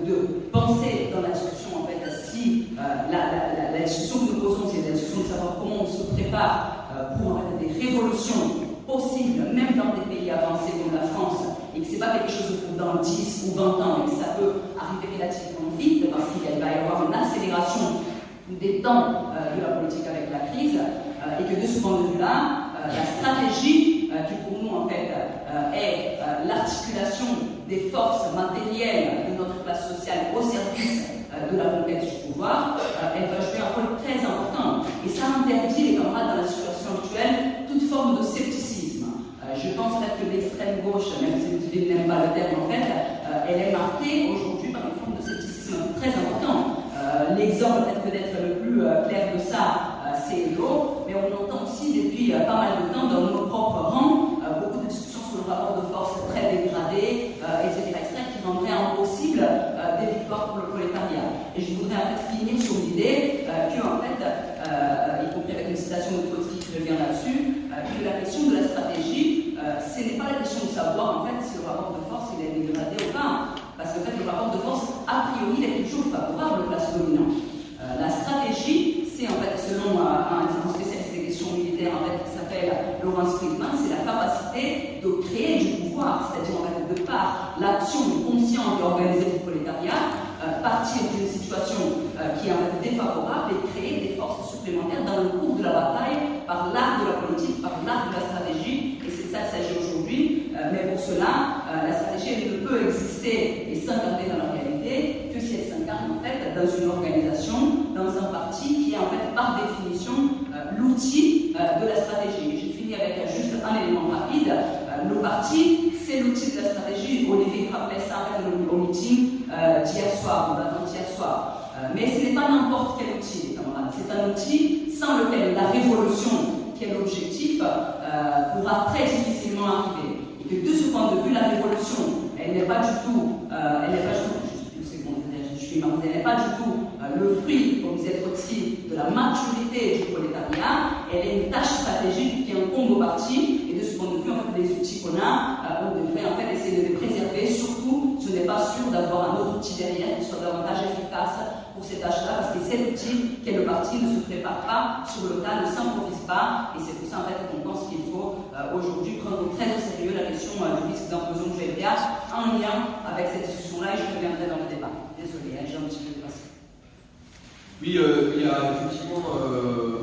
de penser dans la discussion en fait, si la discussion que nous posons, c'est la discussion de savoir comment on se prépare pour en fait, des révolutions possibles, même dans des pays avancés comme la France, et que ce n'est pas quelque chose pour dans 10 ou 20 ans, mais que ça peut arriver relativement vite, parce qu'il va y avoir une accélération des temps de la politique avec la crise, et que de ce point de vue-là, la stratégie qui pour nous en fait est l'articulation des forces matérielles de notre classe sociale au service de la conquête du pouvoir, elle va jouer un rôle très important. Et ça interdit les camarades dans la situation actuelle toute forme de scepticisme. Je pense que l'extrême gauche, même si vous n'aimez pas le terme en fait, elle est marquée aujourd'hui par une forme de scepticisme très important. L'exemple peut-être le plus clair de ça, c'est l'eau, mais on entend aussi depuis pas mal de temps dans nos propres rangs beaucoup de discussions sur le rapport de force très dégradé, etc., qui rendrait impossible des victoires pour le prolétariat. Et je voudrais en fait finir sur l'idée que, en fait, y compris avec une citation de Trotsky qui revient là-dessus, que la question de la stratégie, ce n'est pas la question de savoir en fait si le rapport de force il est dégradé ou pas, parce qu'en fait le rapport de force a priori est toujours favorable aux classes dominantes. La stratégie un spécialiste des questions militaires en fait, qui s'appelle Lawrence Friedman, c'est la capacité de créer du pouvoir, c'est-à-dire en fait, de par l'action consciente et organisée du prolétariat, partir d'une situation qui est en fait défavorable et créer des forces supplémentaires dans le cours de la bataille par l'art de la politique, par l'art de la stratégie, et c'est de ça qu'il s'agit aujourd'hui. Mais pour cela, la stratégie elle ne peut exister et s'incarner dans la réalité que si elle s'incarne en fait dans une organisation, dans un parti qui est en fait par définition l'outil de la stratégie. J'ai fini avec juste un élément rapide. Le parti, c'est l'outil de la stratégie. Olivier rappelait ça en fait, au meeting d'hier soir, ou d'avant-hier soir. Mais ce n'est pas n'importe quel outil, les camarades. C'est un outil sans lequel la révolution, qui est l'objectif, pourra très difficilement arriver. Et que de ce point de vue, la révolution, elle n'est pas du tout, le fruit, comme disait Trotsky, de la maturité du prolétariat. Elle est une tâche stratégique qui incombe au parti. Et de ce point de vue, en fait, les outils qu'on a, on devrait en fait essayer de les préserver. Surtout, ce n'est pas sûr d'avoir un autre outil derrière qui soit davantage efficace pour ces tâches-là, parce que cet outil qu'est le parti ne se prépare pas sur le tas, ne s'improvise pas. Et c'est pour ça en fait qu'on pense qu'il faut aujourd'hui prendre très au sérieux la question du risque d'implosion du FDH en lien avec cette discussion-là, et je reviendrai dans le débat. Désolé, j'ai un petit peu dépassé. Oui, il y a effectivement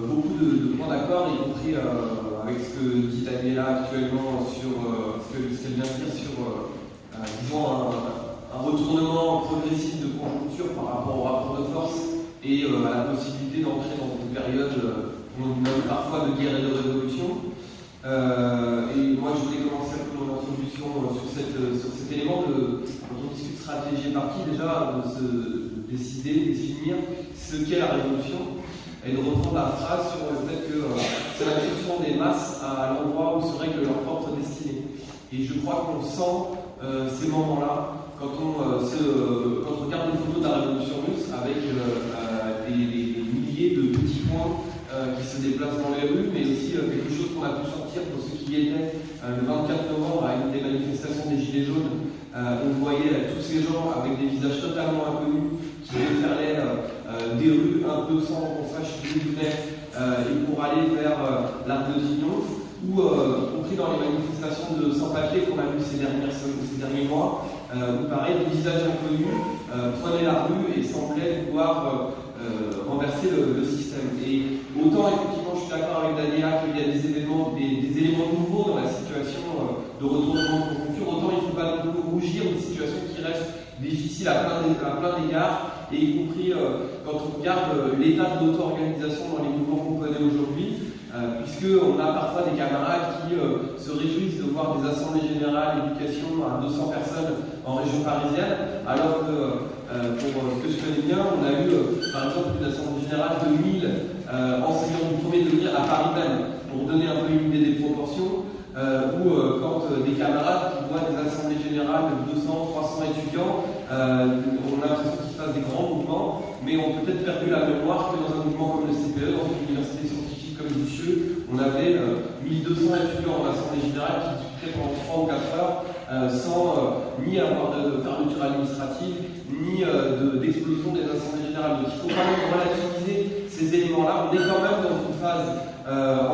beaucoup de points d'accord, y compris avec ce que dit Daniela actuellement sur ce qu'elle vient de dire sur, disons, un retournement progressif de conjoncture par rapport au rapport de force et à la possibilité d'entrer dans une période qu'on nomme parfois de guerre et de révolution. Et moi, je voulais commencer un peu mon introduction sur cet élément quand on discute stratégie et parti, déjà, de se décider, définir ce qu'est la révolution et de reprendre la phrase sur le fait que c'est la gestion des masses à l'endroit où se règle leur propre destinée. Et je crois qu'on sent ces moments-là quand on regarde les photos de la révolution russe avec des milliers de petits points qui se déplacent dans les rues, mais aussi quelque chose qu'on a pu sortir pour ceux qui y étaient le 24 novembre à une des manifestations des Gilets jaunes. On voyait tous ces gens avec des visages totalement inconnus qui déferlaient des rues un peu sans qu'on sache d'où ils venaient et pour aller vers l'Arc de Triomphe, ou compris dans les manifestations de sans-papiers qu'on a vues ces derniers mois, où pareil, des visages inconnus prenaient la rue et semblaient pouvoir renverser le système. Et autant effectivement je suis d'accord avec Daniela qu'il y a des éléments nouveaux dans la situation de retournement de conjoncture, autant il ne faut pas non plus rougir d'une situation qui reste difficile à plein d'égards, et y compris quand on regarde l'état de l'auto-organisation dans les mouvements qu'on connaît aujourd'hui, puisqu'on a parfois des camarades qui se réjouissent de voir des assemblées générales d'éducation à 200 personnes en région parisienne, alors que pour ce que je connais bien, on a eu par exemple une assemblée générale de 1000 enseignants du premier degré à Paris même, pour donner un peu une idée des proportions, ou quand des camarades qui voient des assemblées générales de 200, 300 étudiants, on a l'impression qu'il se passe des grands mouvements, mais on peut peut-être perdu la mémoire que dans un mouvement comme le CPE, dans une université scientifique comme Jussieu, on avait 1200 étudiants en assemblée générale qui discutaient pendant 3 ou 4 heures sans ni avoir de fermeture administrative, ni d'explosion des assemblées générales. Donc il faut quand même relativiser ces éléments-là. On est quand même dans une phase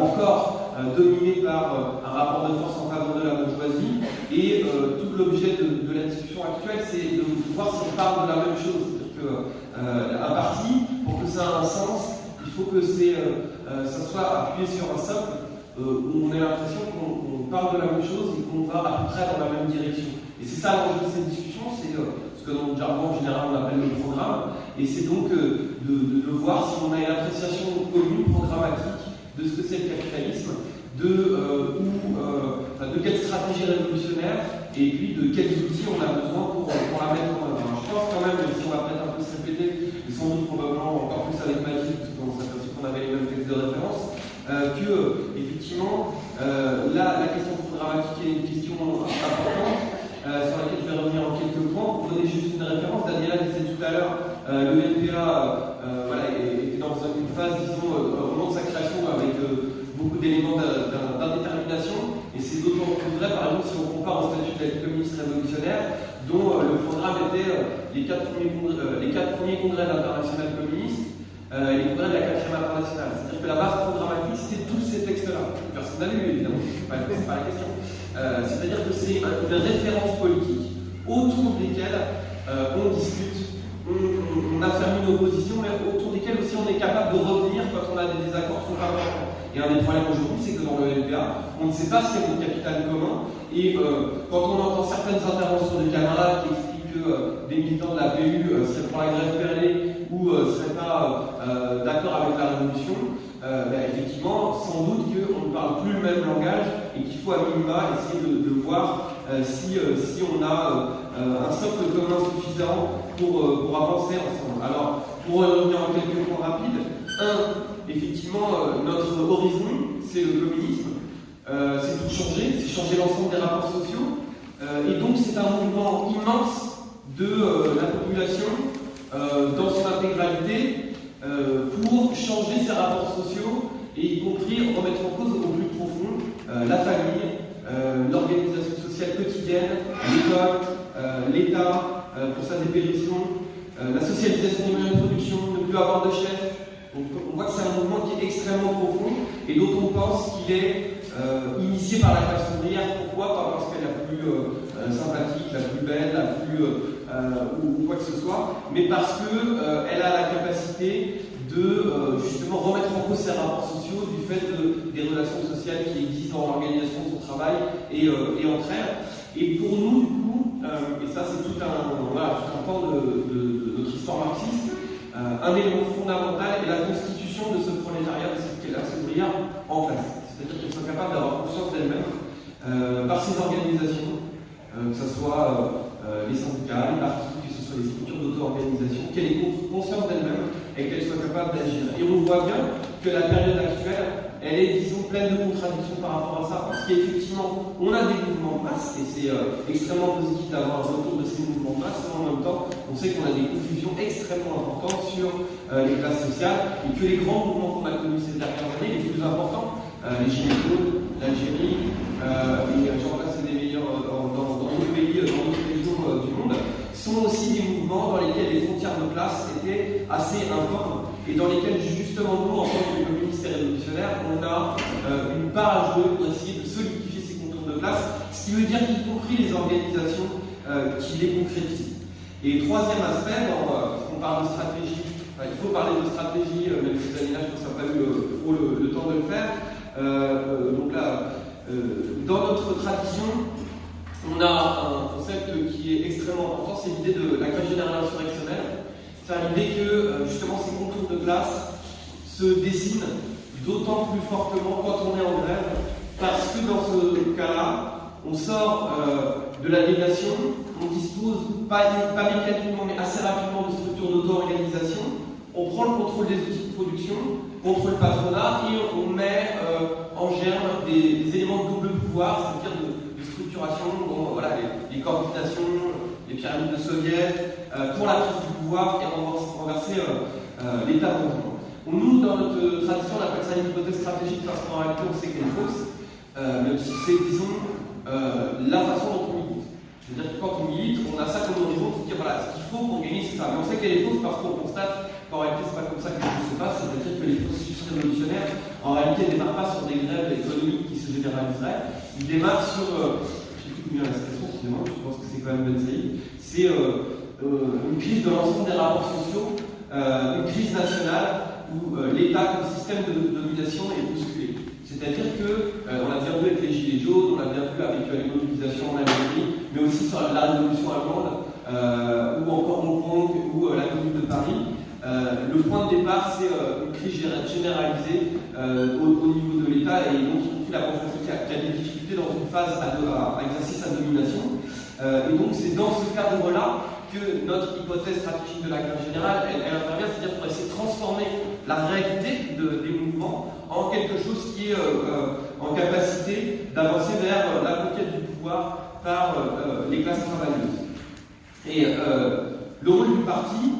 encore dominée par un rapport de force en faveur de la bourgeoisie, et tout l'objet de la discussion actuelle, c'est de voir si on parle de la même chose. C'est-à-dire qu'un parti, pour que ça ait un sens, il faut que ça soit appuyé sur un socle où on ait l'impression qu'on parle de la même chose et qu'on va à peu près dans la même direction. Et c'est ça l'enjeu de cette discussion, c'est ce que dans le jargon en général on appelle le programme, et c'est donc de voir si on a une appréciation commune, programmatique, de ce que c'est le capitalisme, de quelle stratégie révolutionnaire, et puis de quels outils on a besoin pour la mettre en œuvre. Je pense quand même, même si on va peut-être un peu se répéter, et sans doute probablement encore plus avec Mathilde, parce qu'on s'aperçoit qu'on avait les mêmes textes de référence, que effectivement la question programmatique est une question importante, sur laquelle je vais revenir en quelques points. Pour donner juste une référence, Daniela disait tout à l'heure, le NPA était dans une phase, disons, au moment de sa création, avec beaucoup d'éléments d'indétermination, et c'est d'autant plus vrai, par exemple, si on compare au statut de la communiste révolutionnaire, dont le programme était les 4 premiers congrès d'international communiste, et les congrès de la 4e internationale. C'est-à-dire que la base programmatique, c'était tous ces textes-là. Personne n'a lu, évidemment, c'est pas la question. C'est-à-dire que c'est une référence politique autour desquelles on discute, on affermit nos positions, mais autour desquelles aussi on est capable de revenir quand on a des désaccords trop importants. Et un des problèmes aujourd'hui, c'est que dans le LPA, on ne sait pas ce qu'est notre capital commun, et quand on entend certaines interventions de camarades qui expliquent que des militants de la PU seraient pour la grève perlée ou ne seraient pas d'accord avec la révolution, effectivement, sans doute qu'on ne parle plus le même langage et qu'il faut à minima essayer de voir si on a un socle commun suffisant pour avancer ensemble. Alors, pour revenir en quelques points rapides, effectivement, notre horizon, c'est le communisme. C'est tout changer, c'est changer l'ensemble des rapports sociaux. Et donc, c'est un mouvement immense de la population dans son intégralité pour changer ses rapports sociaux et y compris remettre en cause au plus profond la famille, l'organisation sociale quotidienne, l'école, l'État pour sa dépérition, la socialisation des moyens de production, ne plus avoir de chef. On voit que c'est un mouvement qui est extrêmement profond et dont on pense qu'il est initié par la classe ouvrière. Pourquoi? Pas parce qu'elle est la plus sympathique, la plus belle, la plus ou quoi que ce soit, mais parce qu'elle a la capacité de justement remettre en cause ses rapports sociaux du fait des relations sociales qui existent dans l'organisation de son travail et entre elles. Et pour nous, du coup, et ça c'est tout un pan de notre histoire marxiste, un élément fondamental est la constitution de ce prolétariat, de cette classe ouvrière en place. C'est-à-dire qu'elles sont capables d'avoir conscience d'elles-mêmes par ces organisations, que ce soit les syndicats, les partis, que ce soit les structures d'auto-organisation, qu'elles aient conscience d'elles-mêmes et qu'elles soient capables d'agir. Et on voit bien que la période actuelle, elle est, disons, pleine de contradictions par rapport à ça, parce qu'effectivement, on a des mouvements de masse, et c'est extrêmement positif d'avoir un retour de ces mouvements de masse, mais en même temps, on sait qu'on a des confusions extrêmement importantes sur les classes sociales, et que les grands mouvements qu'on a connus ces dernières années, les plus importants, les Gilets jaunes, l'Algérie, et j'en passe des meilleurs dans d'autres pays, dans d'autres régions du monde, sont aussi des mouvements dans lesquels les frontières de classe étaient assez informes et dans lesquels justement nous, en tant que communistes et révolutionnaires, on a une part à jouer pour essayer de solidifier ces contours de classe, ce qui veut dire y compris les organisations qui les concrétisent. Et troisième aspect, on parle de stratégie, il faut parler de stratégie, même si cette année-là je pense qu'on n'a pas eu trop le temps de le faire. Donc là, dans notre tradition, on a un concept qui est extrêmement important, c'est l'idée de la grève générale insurrectionnelle. C'est l'idée que justement ces contours de classe se dessinent d'autant plus fortement quand on est en grève, parce que dans ce cas-là, on sort de la négation, on dispose pas mécaniquement mais assez rapidement de structures d'auto-organisation, on prend le contrôle des outils de production contre le patronat et on met en germe des éléments de double pouvoir, c'est-à-dire de structuration, les coordinations, les pyramides de soviets, pour la prise du pouvoir et renverser l'État bourgeois. Nous, dans notre tradition, on appelle ça une hypothèse stratégique parce qu'en réalité, on sait qu'elle est fausse, même si c'est, disons, la façon dont on milite. C'est-à-dire que quand on milite, on a ça comme horizon, c'est dire voilà, ce qu'il faut pour gagner, c'est ça. Mais on sait qu'elle est fausse parce qu'on constate qu'en réalité, c'est pas comme ça que les choses se passent, c'est-à-dire que les processus révolutionnaires, en réalité, ne démarrent pas sur des grèves économiques qui se généraliseraient, ils démarrent sur, je sais plus combien la citation, excusez-moi, je pense que c'est quand même Ben Saïd, c'est une crise de l'ensemble des rapports sociaux, une crise nationale où l'État comme système de domination est bousculé. C'est-à-dire qu'on a bien vu avec les Gilets jaunes, on l'a bien vu avec les mobilisations en Algérie, mais aussi sur la Révolution allemande, ou encore Hong Kong, ou la Commune de Paris. Le point de départ, c'est une crise généralisée au niveau de l'État, et donc la bourgeoisie qui a des difficultés dans une phase à exercer sa domination. Et donc c'est dans ce cadre-là que notre hypothèse stratégique de la grève générale, elle intervient, c'est-à-dire pour essayer de transformer la réalité des mouvements en quelque chose qui est en capacité d'avancer vers la conquête du pouvoir par les classes travailleuses. Et le rôle du parti,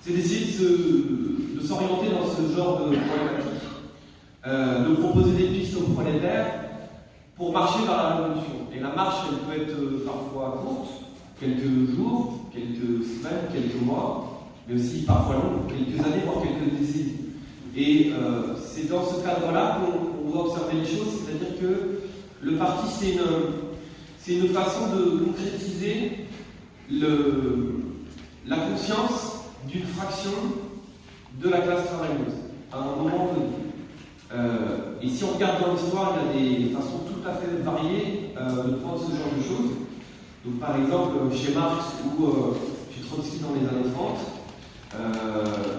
c'est d'essayer de s'orienter dans ce genre de problématique, de proposer des pistes aux prolétaires pour marcher vers la révolution. Et la marche, elle peut être parfois courte, quelques jours, quelques semaines, quelques mois, mais aussi parfois longue, quelques années, voire quelques décennies. Et c'est dans ce cadre-là qu'on doit observer les choses, c'est-à-dire que le parti, c'est une façon de concrétiser la conscience d'une fraction de la classe travailleuse à un moment donné. Et si on regarde dans l'histoire, il y a des façons tout à fait variées de prendre ce genre de choses. Donc, par exemple, chez Marx ou chez Trotsky dans les années 30,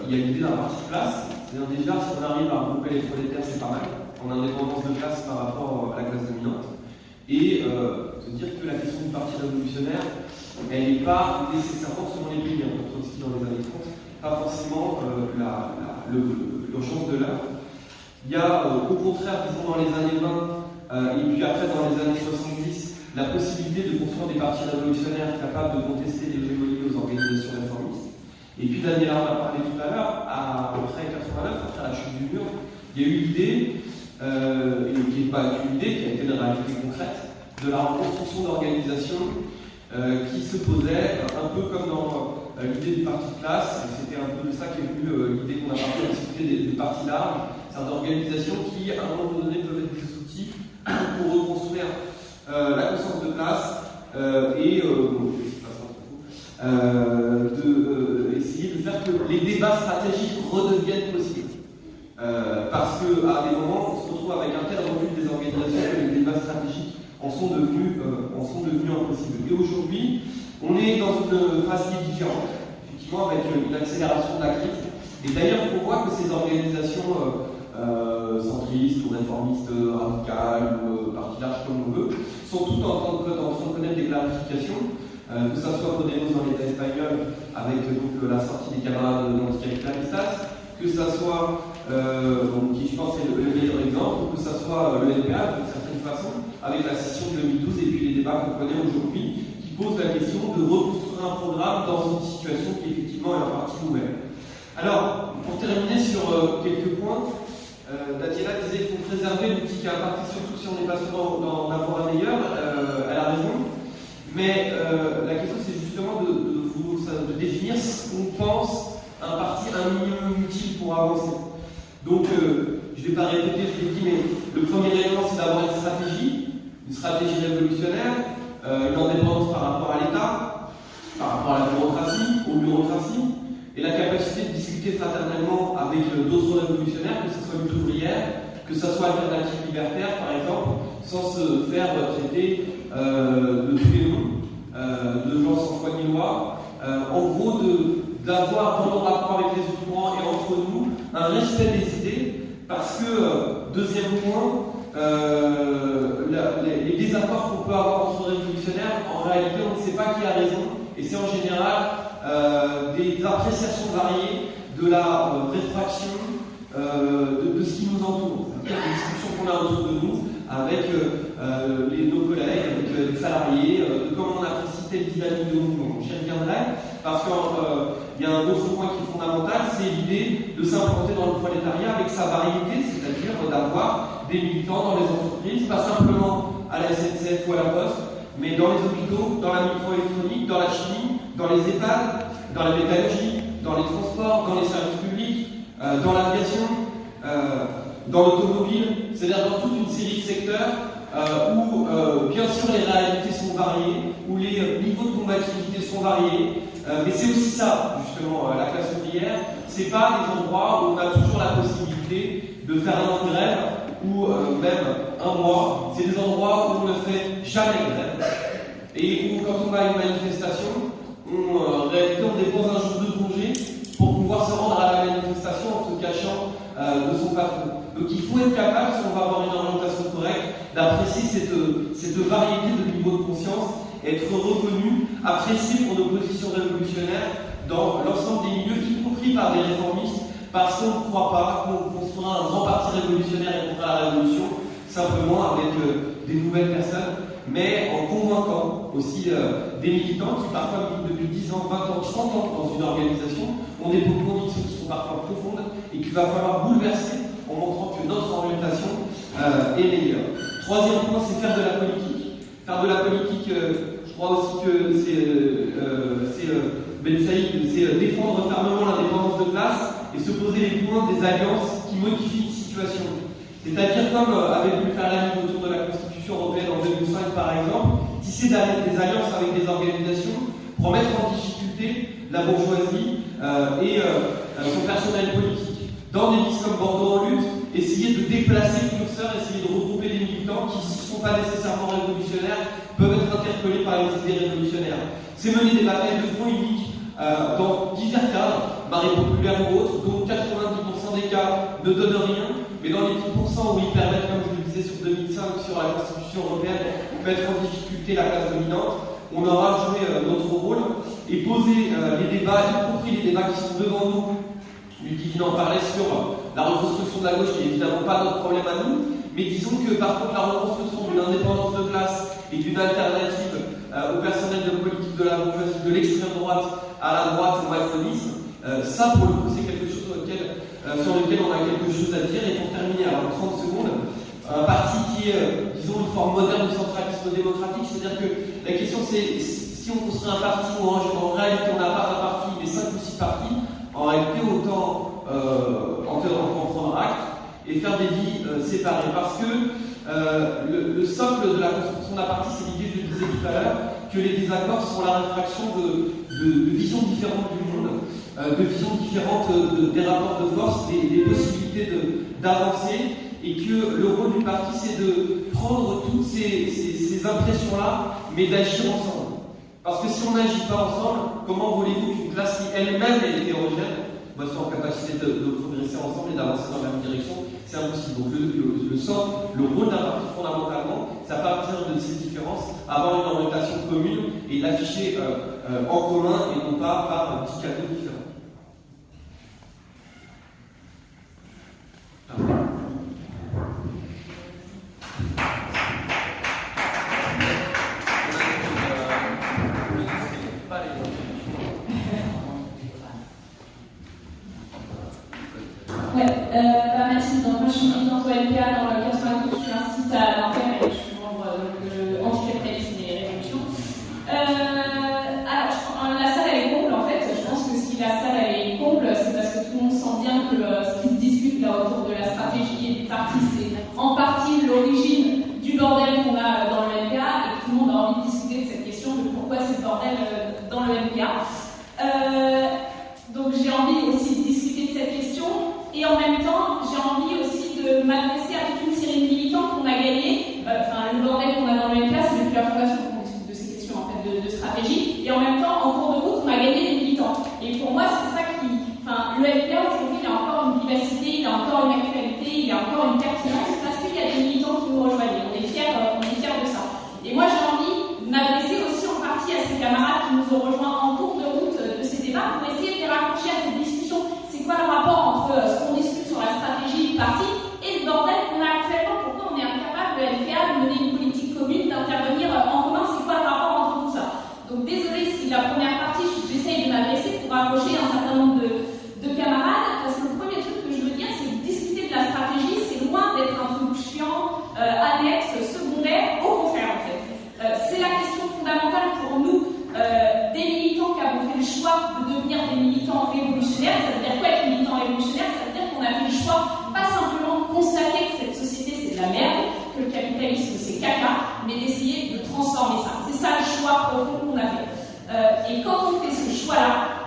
il y a l'idée d'un parti de classe. C'est-à-dire déjà, si on arrive à regrouper les prolétaires, c'est pas mal, en indépendance de classe par rapport à la classe dominante. Et se dire que la question du parti révolutionnaire, elle n'est pas nécessairement selon les pays, pour Trotsky dans les années 30, pas forcément l'urgence de l'heure. Il y a au contraire, disons dans les années 20 et puis après dans les années 70, la possibilité de construire des partis révolutionnaires capables de contester l'hégémonie aux organisations réformistes. Et puis Daniel en a parlé tout à l'heure, après 89, après la chute du mur, il y a eu l'idée, qui n'est pas une idée, qui a été une réalité concrète, de la reconstruction d'organisations qui se posaient un peu comme dans l'idée du parti de classe. C'était un peu de ça qu'est venue l'idée qu'on a parlé de discuter des partis larges, c'est-à-dire d'organisations qui, à un moment donné, peuvent être des outils pour reconstruire la conscience de classe et essayer de faire que les débats stratégiques redeviennent possibles. Parce qu'à des moments, on se retrouve avec un tel recul des organisations que les débats stratégiques en sont devenus impossibles. Et aujourd'hui, on est dans une phase qui est différente, effectivement, avec une accélération de la crise. Et d'ailleurs, on voit que ces organisations centristes ou réformistes radicales ou parti large comme on veut, sont toutes en train de connaître des clarifications, que ça soit Podemos dans l'État espagnol avec donc, la sortie des camarades d'anticapitalistas, que ça soit, qui je pense est le meilleur exemple, ou que ça soit le NPA d'une certaine façon, avec la session de 2012 et puis les débats qu'on connaît aujourd'hui, qui posent la question de reconstruire un programme dans une situation qui effectivement est en partie nouvelle. Alors, pour terminer sur quelques points, Daniela disait qu'il faut préserver l'outil qui a parti, surtout si on n'est pas sûr d'en avoir un meilleur. Elle a raison. Mais la question, c'est justement de définir ce qu'on pense un parti un minimum utile pour avancer. Donc, je ne vais pas répéter, je l'ai dit, mais le premier élément, c'est d'avoir une stratégie révolutionnaire, une indépendance par rapport à l'État, par rapport à la bureaucratie, aux bureaucraties, et la capacité de discuter fraternellement avec d'autres révolutionnaires, que ce soit lutte ouvrière, que ce soit alternative libertaire, par exemple, sans se faire traiter de tous les noms, de gens sans foi ni loi. En gros, d'avoir dans nos rapports avec les autres courants et entre nous un respect des idées, parce que, deuxième point, les désaccords qu'on peut avoir entre révolutionnaires, en réalité, on ne sait pas qui a raison, et c'est en général des appréciations variées de la réfraction de ce qui nous entoure. C'est-à-dire des discussions qu'on a autour de nous avec nos collègues, avec les salariés, de comment on apprécie telle dynamique de mouvement. J'y reviendrai, parce qu'il y a un autre point qui est fondamental, c'est l'idée de s'implanter dans le prolétariat avec sa variété, c'est-à-dire d'avoir des militants dans les entreprises, pas simplement à la SNCF ou à la Poste, mais dans les hôpitaux, dans la microélectronique, dans la chimie, dans les EHPAD, dans la métallurgie, dans les transports, dans les services publics, dans l'aviation, dans l'automobile, c'est-à-dire dans toute une série de secteurs où, bien sûr, les réalités sont variées, où les niveaux de combativité sont variés, mais c'est aussi ça, justement, la classe ouvrière. C'est pas des endroits où on a toujours la possibilité de faire un an de grève ou même un mois. C'est des endroits où on ne fait jamais grève et où, quand on va à une manifestation, en réalité, on dépose un jour de congé pour pouvoir se rendre à la manifestation en se cachant de son patron. Donc il faut être capable, si on va avoir une orientation correcte, d'apprécier cette variété de niveaux de conscience, être reconnu, apprécié pour nos positions révolutionnaires dans l'ensemble des milieux, y compris par des réformistes, parce qu'on ne croit pas qu'on construira un grand parti révolutionnaire et qu'on fera la révolution simplement avec des nouvelles personnes, mais en convainquant aussi des militants qui parfois militent depuis 10 ans, 20 ans, 30 ans dans une organisation, ont des convictions qui sont parfois profondes et qu'il va falloir bouleverser en montrant que notre orientation est meilleure. Troisième point, c'est faire de la politique. Faire de la politique, je crois aussi que c'est Ben Saïd, c'est défendre fermement l'indépendance de classe et se poser les points des alliances qui modifient une situation. C'est-à-dire comme avait pu faire la ligne autour de la Constitution européenne en 2005 par exemple, tisser des alliances avec des organisations pour mettre en difficulté la bourgeoisie et son personnel politique. Dans des listes comme Bordeaux en lutte, essayer de déplacer le curseur, essayer de regrouper des militants qui, s'ils ne sont pas nécessairement révolutionnaires, peuvent être interpellés par les idées révolutionnaires. C'est mener des batailles de front uniques dans divers cadres, marée populaire ou autres, dont 90% des cas ne donnent rien, mais dans les 10% où ils permettent, comme je le disais sur 2005, sur la Constitution européenne, mettre en difficulté la classe dominante, on aura joué notre rôle et poser les débats, y compris les débats qui sont devant nous. Ludivine en parlait sur la reconstruction de la gauche, qui n'est évidemment pas notre problème à nous, mais disons que par contre la reconstruction d'une indépendance de classe et d'une alternative au personnel de politique de la bourgeoisie, de l'extrême droite à la droite, au macronisme, ça pour le coup c'est quelque chose sur lequel on a quelque chose à dire. Et pour terminer, alors 30 secondes, un parti qui est, disons, une forme moderne de centralisme démocratique, c'est-à-dire que la question c'est si on construit un parti où en réalité on n'a pas un parti mais 5 ou 6 partis, en réalité autant en prendre acte et faire des vies séparées. Parce que le socle de la construction d'un parti, c'est l'idée, je le disais tout à l'heure, que les désaccords sont la réfraction de visions différentes du monde, de visions différentes des rapports de force, des possibilités d'avancer, et que le rôle du parti, c'est de prendre toutes ces impressions-là, mais d'agir ensemble. Parce que si on n'agit pas ensemble, comment voulez-vous qu'une classe qui elle-même est hétérogène soit en capacité de progresser ensemble et d'avancer dans la même direction? C'est impossible. Donc le rôle d'un parti fondamentalement, c'est à partir de ces différences, avoir une orientation commune et l'afficher en commun et non pas par un petit cadeau différent. Mathilde, donc moi je suis militante au LPA dans le 92, je suis inscrite à l'antenne et je suis membre de Anticapitalisme et Révolution. Alors, la salle elle est comble en fait, je pense que si la salle elle est comble, c'est parce que tout le monde sent bien que ce qui se discute là autour de la stratégie et du parti, c'est en partie l'origine du bordel qu'on a dans le LPA et que tout le monde a envie de discuter de cette question de pourquoi c'est le bordel dans le LPA. Donc j'ai envie aussi de discuter de cette question. Et en même temps, j'ai envie aussi de m'adresser à toute une série de militants qu'on a gagnés. Le bordel qu'on a dans le LPA, c'est depuis la fondation qu'on discute de ces questions en fait, de stratégie. Et en même temps, en cours de route, on a gagné des militants. Et pour moi, c'est ça qui... le LPA, aujourd'hui, il a encore une vivacité, il a encore une actualité, il a encore une pertinence, parce qu'il y a des militants qui nous rejoignent. On est fiers de ça. Et moi, j'ai envie de m'adresser aussi en partie à ces camarades qui nous ont rejoints en cours de route de ces débats pour essayer de les raccrocher à cette discussion. C'est quoi le rapport entre ce qu'on discute sur la stratégie du parti et le bordel qu'on a actuellement? Pourquoi on est incapable, le LPA, de mener une politique commune, d'intervenir en commun? C'est quoi le rapport entre tout ça? Donc désolé si la première partie, j'essaye de m'adresser pour accrocher un certain nombre de camarades, parce que le premier truc que je veux dire, c'est que discuter de la stratégie, c'est loin d'être un truc chiant, annexe, secondaire, au contraire en fait. C'est la question fondamentale pour nous, des militants qui avons fait le choix de devenir des militants révolutionnaires. Ça veut dire quoi être militant révolutionnaire? Ça veut dire qu'on a fait le choix, pas simplement de constater que cette société c'est de la merde, que le capitalisme c'est caca, mais d'essayer de transformer ça. C'est ça le choix profond qu'on a fait. Et quand on fait ce choix-là,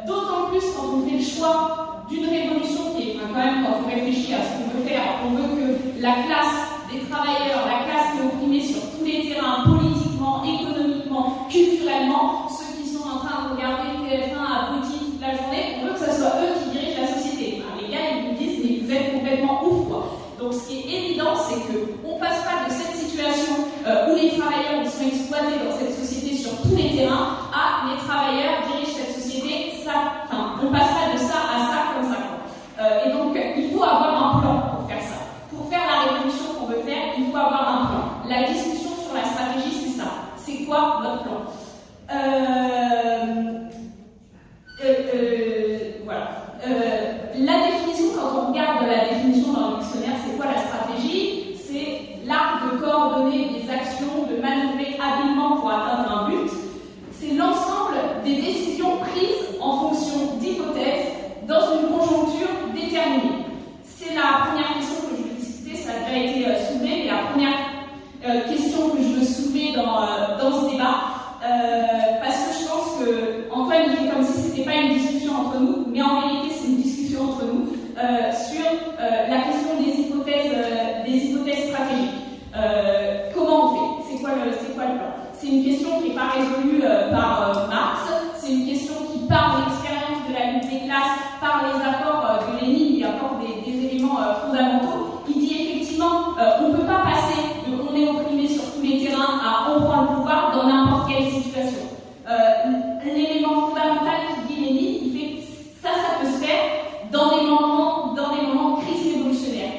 d'autant plus quand on fait le choix d'une révolution qui est quand même, quand on réfléchit à ce qu'on veut faire, on veut que la classe des travailleurs, la classe qui est opprimée sur tous les terrains, politiquement, économiquement, culturellement, ceux qui sont en train de regarder TF1 à petit toute la journée, on veut que ce soit eux qui dirigent la société. Les gars, ils nous disent, mais vous êtes complètement ouf, quoi. Donc ce qui est évident, c'est qu'on ne passe pas de cette situation où les travailleurs ils sont exploités dans cette société sur tous les terrains à les travailleurs dirigent cette société, on ne passe pas de ça à ça comme ça. Et donc il faut avoir un plan pour faire ça. Pour faire la révolution qu'on veut faire, il faut avoir un plan. La discussion sur la stratégie, c'est ça. C'est quoi notre plan? Voilà. La définition, quand on regarde la définition dans le dictionnaire, c'est quoi la stratégie? C'est l'art de coordonner des actions, de manœuvrer habilement pour atteindre un but. C'est l'ensemble des décisions résolue par Marx, c'est une question qui part de l'expérience de la lutte des classes, par les apports de Lénine, il apporte des éléments fondamentaux. Il dit effectivement, on ne peut pas passer de on est opprimé sur tous les terrains à on prend le pouvoir dans n'importe quelle situation. L'élément fondamental qui dit Lénine, il fait ça peut se faire dans des moments de crise révolutionnaire.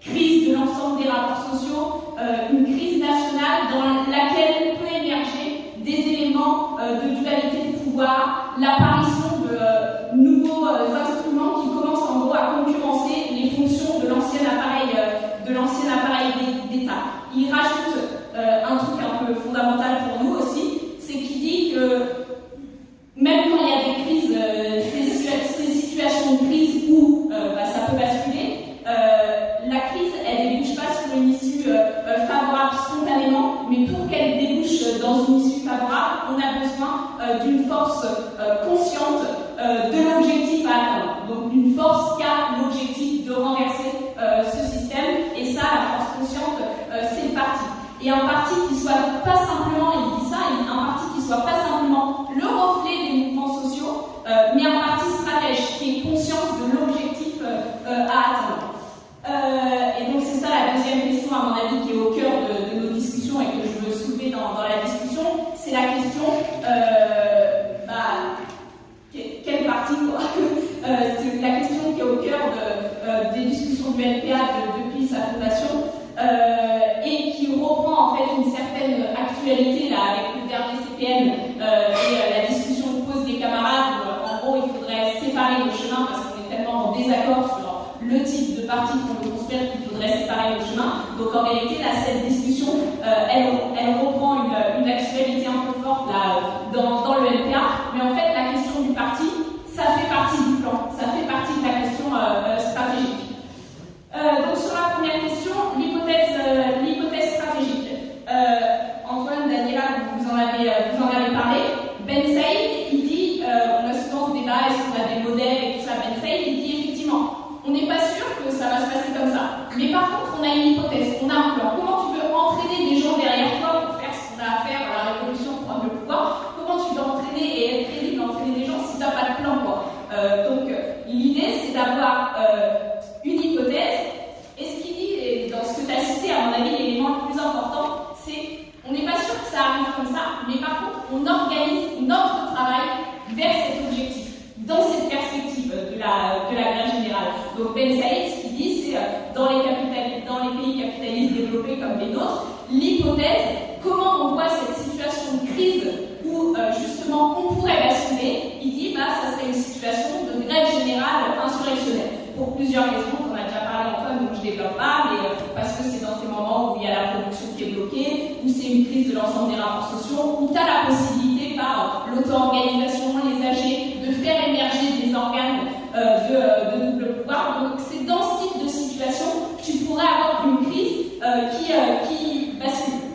Crise de l'ensemble des rapports sociaux, une crise nationale dans laquelle peut émerger des éléments de dualité de pouvoir, l'apparition de nouveaux instruments qui commencent en gros à concurrencer les fonctions de l'ancien appareil d'État. Il rajoute un truc un peu fondamental pour nous aussi, c'est qu'il dit que même quand il y a des crises, ces situations de crise où ça peut basculer, la crise, elle ne débouche pas sur une issue favorable spontanément, mais pour qu'elle débouche dans une issue favorable, on a besoin d'une force consciente de l'objectif à atteindre. Donc d'une force qui a l'objectif de renverser ce système, et ça, la force consciente, c'est le parti. Et un parti qui soit pas simplement, il dit ça, un parti qui soit pas simplement le reflet des mouvements sociaux, mais un parti stratège qui ait conscience de l'objectif à atteindre. Et donc c'est ça la deuxième question, à mon avis, qui est au cœur de nos discussions et que je veux soulever dans la discussion, c'est la question quel parti quoi c'est la question qui est au cœur des discussions du LPA depuis sa fondation et qui reprend en fait une certaine actualité là, avec le dernier CPN et la discussion que posent des camarades où en gros il faudrait séparer le chemin parce qu'on est tellement en désaccord sur le type de parti qu'on veut construire qu'il faudrait séparer le chemin. Donc en réalité, là, cette discussion, elle reprend une actualité un peu forte là, dans le LPA, mais en fait, la question du parti, ça fait partie du plan, ça fait partie de la question stratégique. Donc sur la première question, l'hypothèse stratégique. Antoine, Daniela, vous en avez parlé. Ben Saïd, il dit, on a souvent ce débat, est-ce qu'on a des modèles et tout ça, Ben Saïd, il dit effectivement, on n'est pas sûr que ça va se passer comme ça. Mais par contre, on a une hypothèse, on a un plan. Comment tu veux entraîner des gens derrière toi pour faire ce qu'on a à faire à la révolution, pour prendre le pouvoir? Comment tu veux entraîner et être crédible, entraîner des gens si tu n'as pas de plan, quoi? Donc, l'idée, c'est d'avoir une hypothèse. Et ce qu'il dit, et dans ce que tu as cité, à mon avis, l'élément le plus important, c'est on n'est pas sûr que ça arrive comme ça, mais par contre, on organise notre travail vers cet objectif, dans cette perspective de la guerre générale. Donc Ben Saïd, ce qu'il dit, c'est dans les pays capitalistes développés comme les nôtres, l'hypothèse, comment on voit cette situation de crise où justement on pourrait basculer, il dit ça serait une situation de grève générale insurrectionnelle. Pour plusieurs raisons, on a déjà parlé Antoine, donc je ne développe pas, mais parce que c'est dans ces moments où il y a la production qui est bloquée, où c'est une crise de l'ensemble des rapports sociaux, où tu as la possibilité par l'auto-organisation, les AG, de faire émerger des organes de double pouvoir. Donc c'est dans ce type de situation que tu pourrais avoir une crise qui bascule.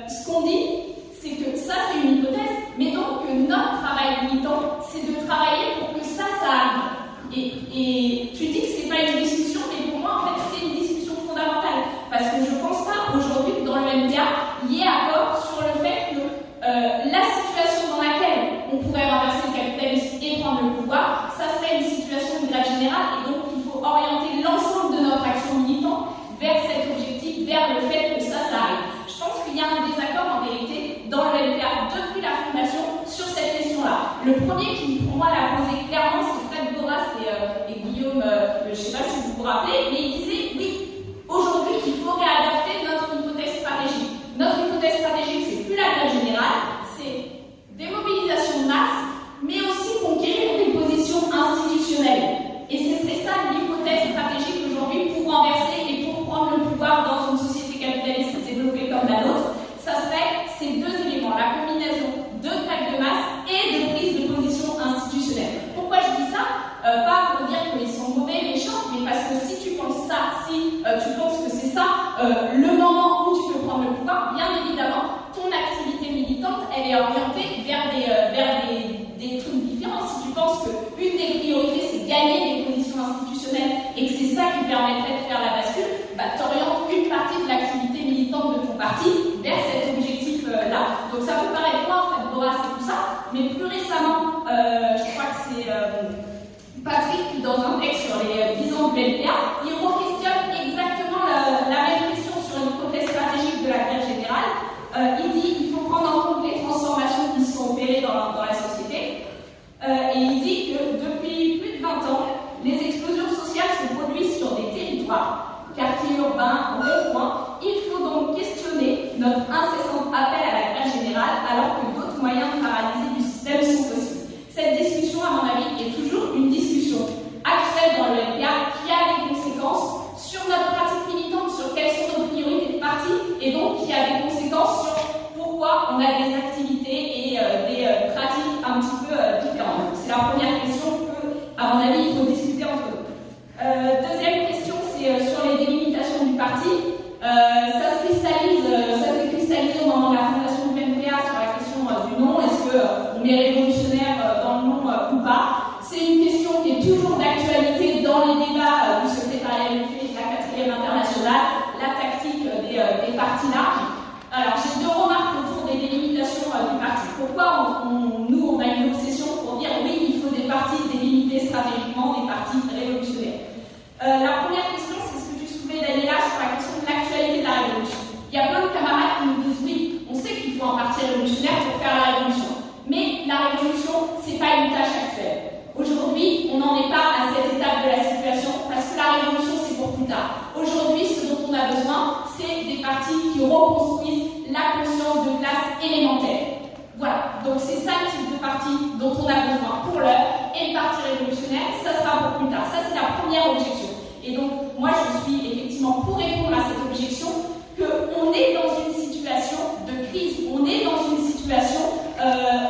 Ce qu'on dit, c'est que ça c'est une hypothèse, mais donc que notre travail militant, c'est de travailler pour que ça arrive. Et tu dis que c'est pas une discussion, mais pour moi en fait c'est une discussion fondamentale, parce que je pense pas aujourd'hui que dans le MDA il y ait accord sur le fait que la situation dans laquelle on pourrait renverser le capitalisme et prendre le pouvoir, ça serait une situation de grève générale, et donc il faut orienter l'ensemble de notre action militante vers cet objectif, vers le fait que ça arrive. Je pense qu'il y a un désaccord en vérité dans le LPA depuis la fondation sur cette question-là. Le premier qui pour moi l'a posé clairement, c'est Fred Boras et Guillaume, je ne sais pas si vous vous rappelez, mais il disait oui, aujourd'hui il faut réadapter notre hypothèse stratégique. Notre hypothèse stratégique, c'est plus la guerre générale, c'est des mobilisations de masse, mais aussi conquérir des positions institutionnelles. Et ce serait ça l'hypothèse stratégique aujourd'hui pour renverser et pour prendre le pouvoir dans une société capitaliste développée comme la nôtre. Ça serait ces deux éléments, la combinaison de grève de masse et de prise de position institutionnelle. Pourquoi je dis ça? Pas pour dire qu'ils sont mauvais, méchants, mais parce que si tu penses ça, si tu penses que c'est ça le moment où tu peux prendre le pouvoir, bien évidemment, ton activité militante, elle est orientée vers des trucs différents. Si tu penses qu'une des priorités, c'est gagner des positions institutionnelles et que c'est ça qui permettrait de faire la bascule, tu orientes une partie de l'activité militante de ton parti vers cet objectif-là. Donc ça peut paraître un rond-point. Il faut donc questionner notre incessant appel à la grève générale alors que d'autres moyens de paralyser du système sont possibles. Cette discussion, à mon avis, est toujours une discussion actuelle dans le LPA qui a des conséquences sur notre pratique militante, sur quelles sont nos priorités de parti, et donc qui a des conséquences sur pourquoi on a des activités et des pratiques un petit peu différentes. C'est la première question que, à mon avis, il faut discuter entre nous. Deuxième question, c'est sur les délimitations du parti. Ça s'est cristallisé au moment de la fondation du NPA sur la question du nom. Est-ce qu'on est révolutionnaire dans le nom ou pas? C'est une question qui est toujours d'actualité dans les débats du secrétariat unifié de la 4e internationale, la tactique des partis larges. Alors, j'ai deux remarques autour des délimitations du parti. Pourquoi nous, on a une obsession pour dire oui, il faut des partis délimités stratégiquement, des partis révolutionnaires. La première question, c'est ce que tu soulevais, Daniela, sur la question de l'actualité de la révolution. Il y a plein de camarades qui nous disent oui, on sait qu'il faut un parti révolutionnaire pour faire la révolution. Mais la révolution, c'est pas une tâche actuelle. Aujourd'hui, on n'en est pas à cette étape de la situation parce que la révolution, c'est pour plus tard. Aujourd'hui, ce dont on a besoin, c'est des partis qui reconstruisent la conscience de classe élémentaire. Voilà, donc c'est ça le type de parti dont on a besoin pour l'heure. Et le parti révolutionnaire, ça sera pour plus tard. Ça, c'est la première objection. Et donc, moi, je suis effectivement pour répondre à cette objection qu'on est dans une situation de crise, on est dans une situation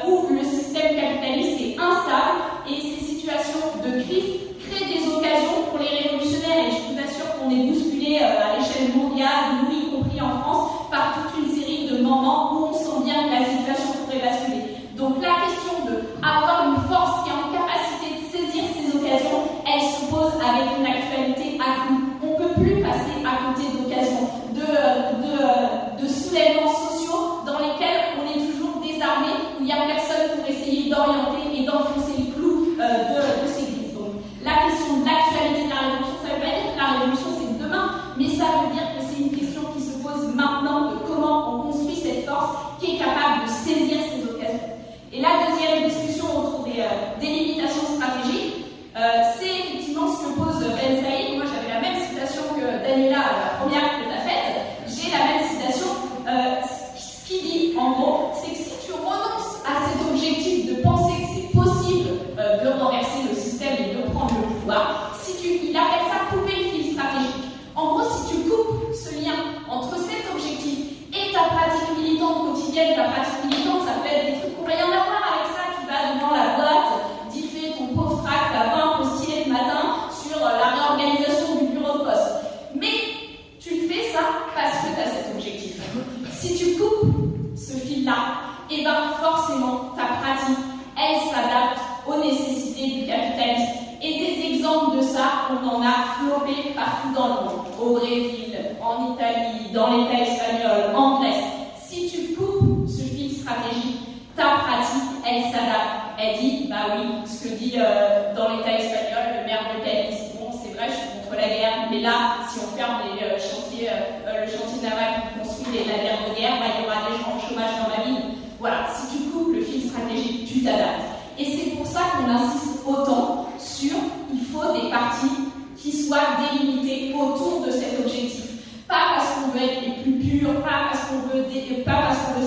où le système capitaliste est instable et ces situations de crise créent des occasions pour les révolutionnaires. Et je vous assure qu'on est bousculé à l'échelle mondiale, nous y compris en France, par toute une série de moments où on sent bien que la situation pourrait basculer. Donc la question d'avoir une force qui est en capacité de saisir ces occasions, elle se pose avec une actualité accrue. On ne peut plus passer à côté d'occasions, de soulèvements sociaux dans lesquels on est toujours désarmé, où il n'y a personne pour essayer d'orienter et d'enfoncer les clous de ces crises. Donc la question de l'actualité de la révolution, ça ne veut pas dire que la révolution c'est demain, mais ça veut dire que c'est une question qui se pose maintenant de comment on construit cette force qui est capable de saisir ces occasions. Et la deuxième discussion autour des limitations stratégiques, c'est effectivement ce que pose Ben Saïd. Moi j'avais la même citation que Daniela, la première que tu as faite. J'ai la même citation. Ce qu'il dit en gros, c'est que si tu renonces à cet objectif de penser que c'est possible de renverser le système et de prendre le pouvoir, il appelle ça couper le fil stratégique. En gros, si tu coupes ce lien entre cet objectif et ta pratique militante quotidienne, ta pratique militante, ça peut être des trucs qui n'ont rien à voir avec ça. Tu vas devant la boîte, d'y faire ton pauvre tract à 20 postillés le matin sur la réorganisation du bureau de poste. Mais tu fais ça parce que tu as cet objectif. Si tu coupes ce fil-là, et bien forcément, ta pratique, elle s'adapte aux nécessités du capitalisme. Et des exemples de ça, on en a flopé partout dans le monde. Au Brésil, en Italie, dans l'État espagnol, en Grèce. Si tu coupes ce fil stratégique, ta pratique, elle s'adapte. Elle dit, bah oui, ce que dit dans l'État espagnol, le maire de Cadiz, bon, c'est vrai, je suis contre la guerre, mais là, si on ferme les chantiers, le chantier naval qui construit la guerre de guerre, bah, il y aura des gens au chômage dans la ville. Voilà, si tu coupes le fil stratégique, tu t'adaptes. Et c'est pour ça qu'on insiste autant sur il faut des partis qui soient délimités autour de cet objectif. Pas parce qu'on veut être les plus purs, pas parce qu'on veut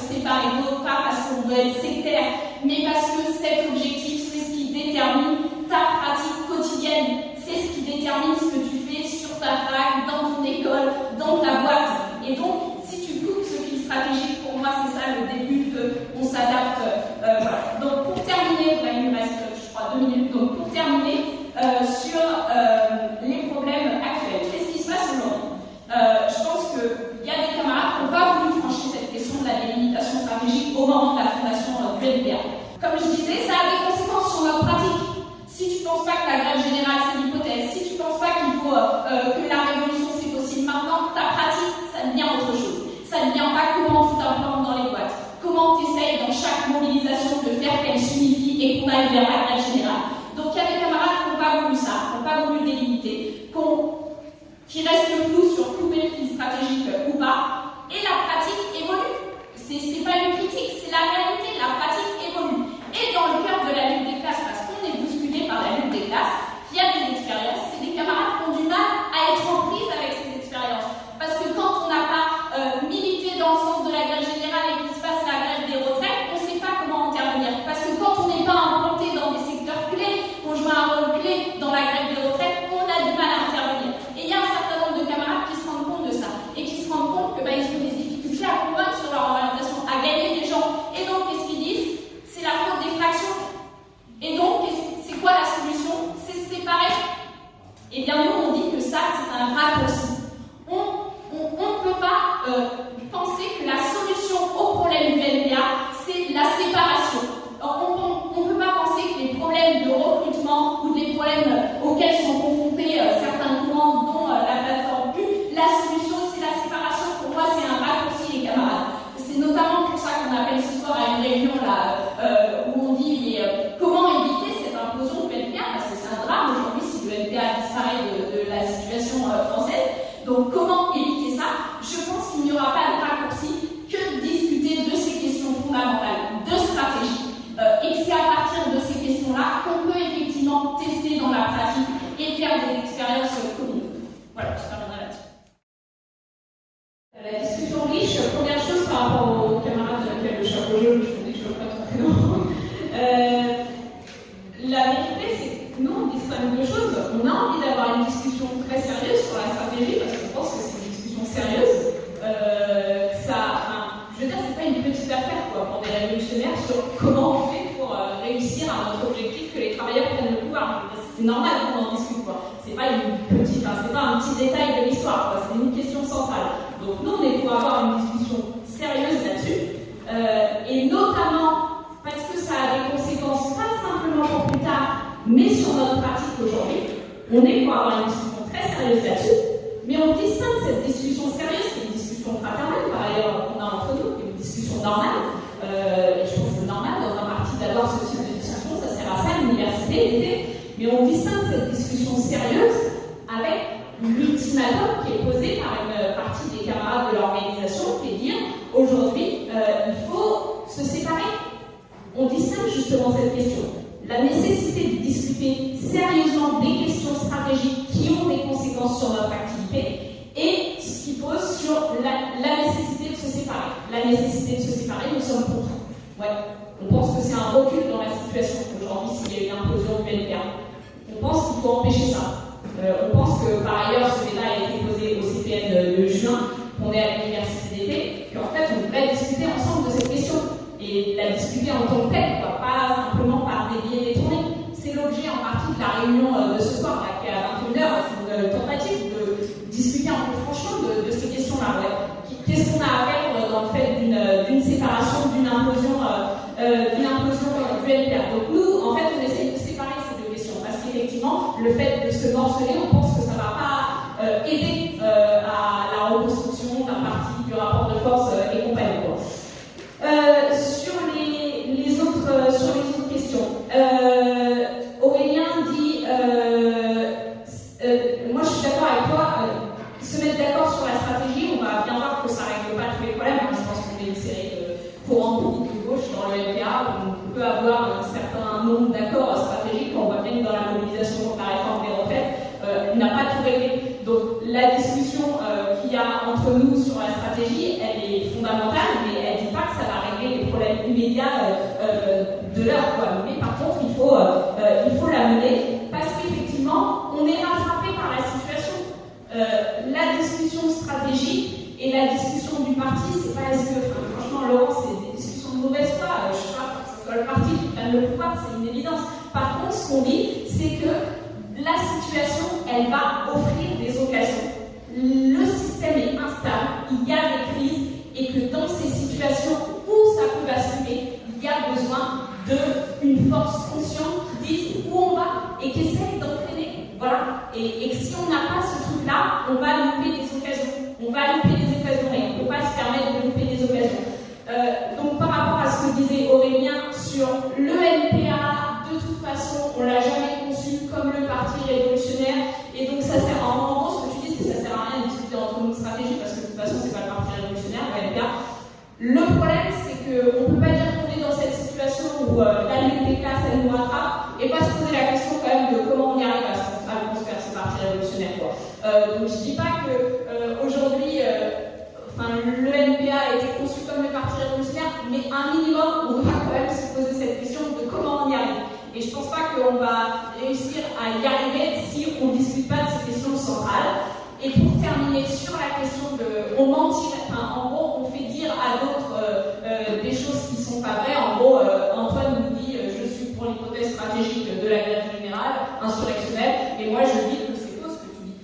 séparer d'autres, pas parce qu'on veut être sectaire, mais parce que cet objectif, c'est ce qui détermine ta pratique quotidienne. C'est ce qui détermine ce que tu fais sur ta fac, dans ton école, dans ta boîte. Et donc, si tu coupes ce fil stratégique, pour moi, c'est ça le début on s'adapte. Voilà. Donc, pour terminer, il me reste, je crois, 2 minutes. Donc, pour terminer, sur les problèmes actuels. Qu'est-ce qui se passe aujourd'hui? Je pense qu'il y a des camarades qui n'ont pas voulu trancher cette question de la délimitation stratégique au moment de la fondation du NPA. Comme je disais, ça a des conséquences sur notre pratique. Si tu ne penses pas que la grève générale c'est l'hypothèse, si tu ne penses pas qu'il faut que la révolution c'est possible maintenant, ta pratique, ça devient autre chose. Ça ne devient pas comment tu t'implantes dans les boîtes, comment tu essayes dans chaque mobilisation de faire qu'elle s'unifie et qu'on aille vers la grève générale. Donc il y a des camarades qui n'ont pas voulu ça, qui n'ont pas voulu délimiter, qui restent flous sur couper le fil stratégique ou pas, et la pratique évolue. C'est pas une critique, c'est la réalité, la pratique évolue. Et dans le cœur de la lutte des classes, parce qu'on est bousculé par la lutte des classes, il y a des expériences, c'est des camarades qui ont du mal à être en prise avec ces expériences. Parce Donc nous, on est pour avoir une discussion sérieuse là-dessus, et notamment parce que ça a des conséquences pas simplement pour plus tard, mais sur notre pratique aujourd'hui. On est pour avoir une discussion très sérieuse là-dessus, mais on distingue cette discussion sérieuse, qui est une discussion fraternelle, par ailleurs, qu'on a entre nous, qui est une discussion normale, et je pense que c'est normal dans un parti d'avoir ce type de discussion, ça sert à ça, l'université, l'idée, mais on distingue cette discussion sérieuse avec l'ultimatum qui est posé par une partie des camarades de l'organisation, qui est dire aujourd'hui il faut se séparer. On distingue justement cette question, la nécessité de discuter sérieusement des questions stratégiques qui ont des conséquences sur notre activité et ce qui pose sur la nécessité de se séparer. La nécessité de se séparer, nous sommes contre. Ouais. On pense que c'est un recul dans la situation aujourd'hui s'il y a une implosion du LPA. On pense qu'il faut empêcher ça. On pense que par ailleurs ce débat a été posé au CPN de juin, qu'on est à l'université d'été, qu'en fait on devrait discuter ensemble de cette question et la discuter en tant que telle, quoi, pas simplement par des biais détournés. C'est l'objet en partie de la réunion de ce soir, là, qui est à 21h, c'est une tentative de discuter un peu franchement de ces questions-là. Ouais. Qu'est-ce qu'on a à faire dans le fait d'une séparation, d'une implosion du LPA. Donc nous, en fait, on essaie de séparer ces deux questions, parce qu'effectivement, le fait de se morceler, on pense que ça ne va pas aider à la reconstruction d'un parti, du rapport de force et compagnie. Sur les autres questions, Aurélien dit moi je suis d'accord avec toi, se mettre d'accord sur la stratégie, on va bien voir que ça ne règle pas tous les problèmes. Je pense qu'on est une série de courants politiques de gauche dans le LPA, on peut avoir un certain nombre d'accords stratégiques, on voit bien que dans la mobilisation contre la réforme des retraites, on n'a pas tout réglé. Donc la discussion qu'il y a entre nous sur la stratégie, elle est fondamentale, mais elle ne dit pas que ça va régler les problèmes immédiats de l'heure, quoi. Mais par contre, il faut la mener, parce qu'effectivement, on est rattrapé par la situation. La discussion stratégique et la discussion du parti, c'est pas est-ce que, franchement, Laurent, c'est des discussions de mauvaise foi. Je sais pas, que ce soit le parti qui prenne le pouvoir, c'est une évidence. Par contre, ce qu'on dit, c'est que la situation, elle va offrir des occasions. Le système est instable, il y a des crises, et que dans ces situations où ça peut basculer, il y a besoin d'une force consciente qui dise où on va et qui essaye d'entraîner. Voilà. Et que si on n'a pas ce truc-là, on va louper des occasions. On va louper des occasions et on ne peut pas se permettre de louper des occasions. Donc par rapport à ce que disait Aurélien sur le LPA, de toute façon, on ne l'a jamais conçu comme le parti révolutionnaire. Et donc ça sert, en gros, ce que tu dis, c'est que ça ne sert à rien de discuter entre nous de stratégie parce que de toute façon, ce n'est pas le parti révolutionnaire, le LPA. Le problème, c'est qu'on ne peut pas dire qu'on est dans cette situation où la lutte des classes, elle nous rattrape, et pas se poser la question quand même de comment on y arrive à construire ce parti révolutionnaire. Donc je ne dis pas qu'aujourd'hui, le LPA a été conçu comme le parti révolutionnaire, mais un minimum, on doit quand même se poser cette question de comment on y arrive. Et je ne pense pas qu'on va réussir à y arriver si on ne discute pas de ces questions centrales. Et pour terminer sur la question de on mentit, en gros, on fait dire à d'autres des choses qui ne sont pas vraies. En gros, Antoine nous dit je suis pour l'hypothèse stratégique de la guerre générale, insurrectionnelle, et moi je dis que c'est faux ce que tu dis.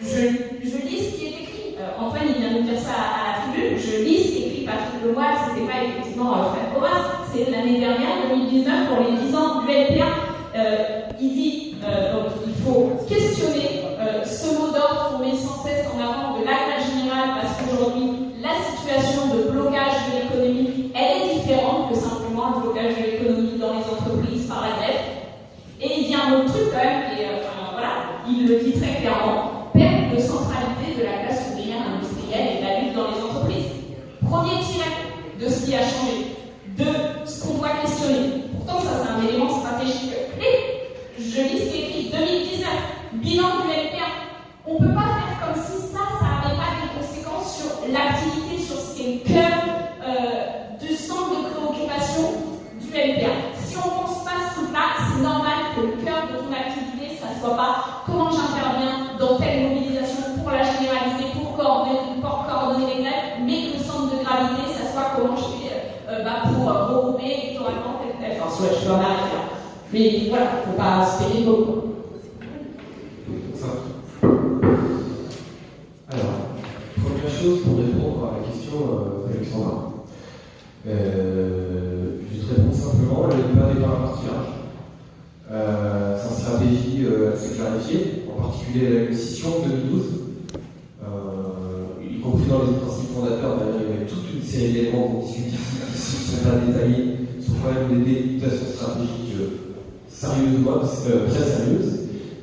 Je lis ce qui est écrit. Antoine, il vient nous dire ça à la tribune. Je lis ce qui est écrit. Patrick Lemoine, ce n'était pas effectivement Fred Porras, c'est l'année dernière, 2019, pour les 10 ans du LPA. Il dit donc il faut questionner ce mot d'ordre qu'on met sans cesse en avant de la grève générale, parce qu'aujourd'hui la situation de blocage de l'économie, elle est différente que simplement le blocage de l'économie dans les entreprises par la grève. Et il dit un autre truc quand même, et voilà, il le dit très clairement, perte de centralité de la classe ouvrière industrielle et de la lutte dans les entreprises. Premier tiret de ce qui a changé, de ce qu'on doit questionner. Pourtant ça c'est un élément stratégique clé. Je lis ce qui est écrit 2019, bilan du LPA. On ne peut pas faire comme si ça n'avait pas des conséquences sur l'activité, sur ce qui est le cœur du centre de préoccupation du LPA. Si on ne pense pas ce truc-là, c'est normal que le cœur de ton activité, ça ne soit pas comment j'interviens dans telle mobilisation pour la généraliser, pour coordonner les grèves, mais que le centre de gravité, ça soit comment je fais pour regrouper électoralement telle force. Ouais, je dois m'arrêter là. Mais voilà, il ne faut pas se payer beaucoup. Alors, première chose, pour répondre à la question d'Alexandra, je vais te répondre simplement, le débat n'est pas un parti large. Sa stratégie s'est clarifiée, en particulier à la scission de 2012, y compris dans les principes fondateurs. D'ailleurs, il y avait toute une série d'éléments qu'on discute ici qui ne sont pas détaillés, sont quand même des délimitations stratégiques sérieuses, très sérieuses.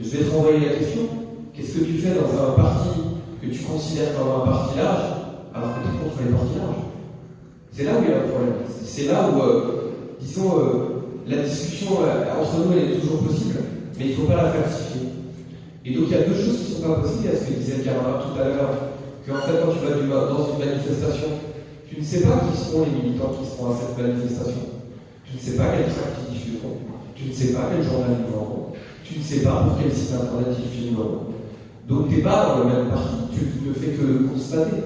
Je vais te renvoyer la question. Qu'est-ce que tu fais dans un parti que tu considères comme un parti large alors que tu es contre les partis larges? C'est là où il y a un problème. C'est là où, disons, la discussion entre nous elle est toujours possible, mais il ne faut pas la falsifier. Et donc il y a deux choses qui ne sont pas possibles. Il y a ce que disait le camarade tout à l'heure, qu'en fait quand tu vas dans une manifestation, tu ne sais pas qui seront les militants qui seront à cette manifestation. Tu ne sais pas quel tract ils diffuseront. Tu ne sais pas quel journal ils vendront. Tu ne sais pas pour quel site internet ils filmeront. Donc tu n'es pas dans le même parti, tu ne fais que le constater.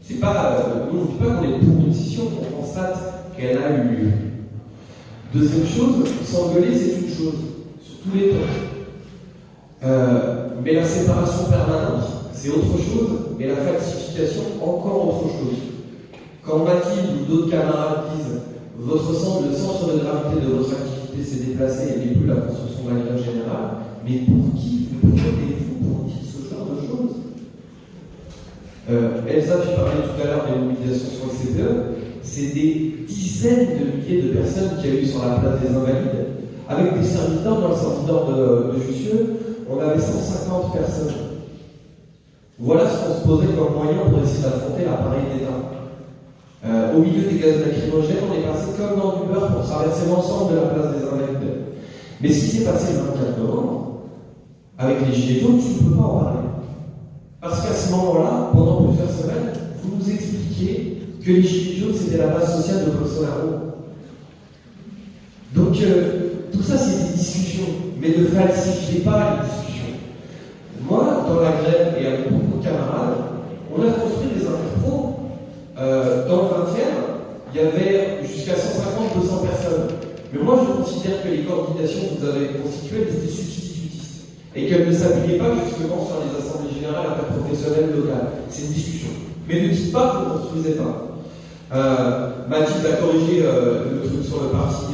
C'est pas, nous on ne dit pas qu'on est pour une scission, on constate qu'elle a eu lieu. Deuxième chose, s'engueuler c'est une chose, sur tous les temps. Mais la séparation permanente, c'est autre chose, et la falsification, encore autre chose. Quand Mathilde ou d'autres camarades disent le centre de gravité de votre activité s'est déplacé et n'est plus la construction de la grève générale, mais pour qui êtes-vous pour dire ce genre de choses? Elsa, tu parlais tout à l'heure des mobilisations sur le CPE, c'est des dizaines de milliers de personnes qu'il y a eu sur la place des Invalides. Avec des serviteurs, dans le serviteur de Jussieu, on avait 150 personnes. Voilà ce qu'on se posait comme moyen pour essayer d'affronter l'appareil d'État. Au milieu des gaz lacrymogènes, on est passé comme dans du beurre pour traverser l'ensemble de la place des Invalides. Mais ce qui s'est passé le 24 novembre, avec les gilets jaunes, tu ne peux pas en parler. Parce qu'à ce moment-là, pendant plusieurs semaines, vous nous expliquiez que les gilets jaunes, c'était la base sociale de Bolsonaro. Donc, tout ça, c'est des discussions, mais ne falsifiez pas les discussions. Moi, dans la grève et avec beaucoup de camarades, on a construit des interpros. Dans le 20e, il y avait jusqu'à 150-200 personnes. Mais moi, je considère que les coordinations que vous avez constituées étaient substitutistes et qu'elles ne s'appuyaient pas justement sur les assemblées générales interprofessionnelles locales. C'est une discussion. Mais ne dites pas que vous ne construisez pas. Mathilde a corrigé le truc sur le parti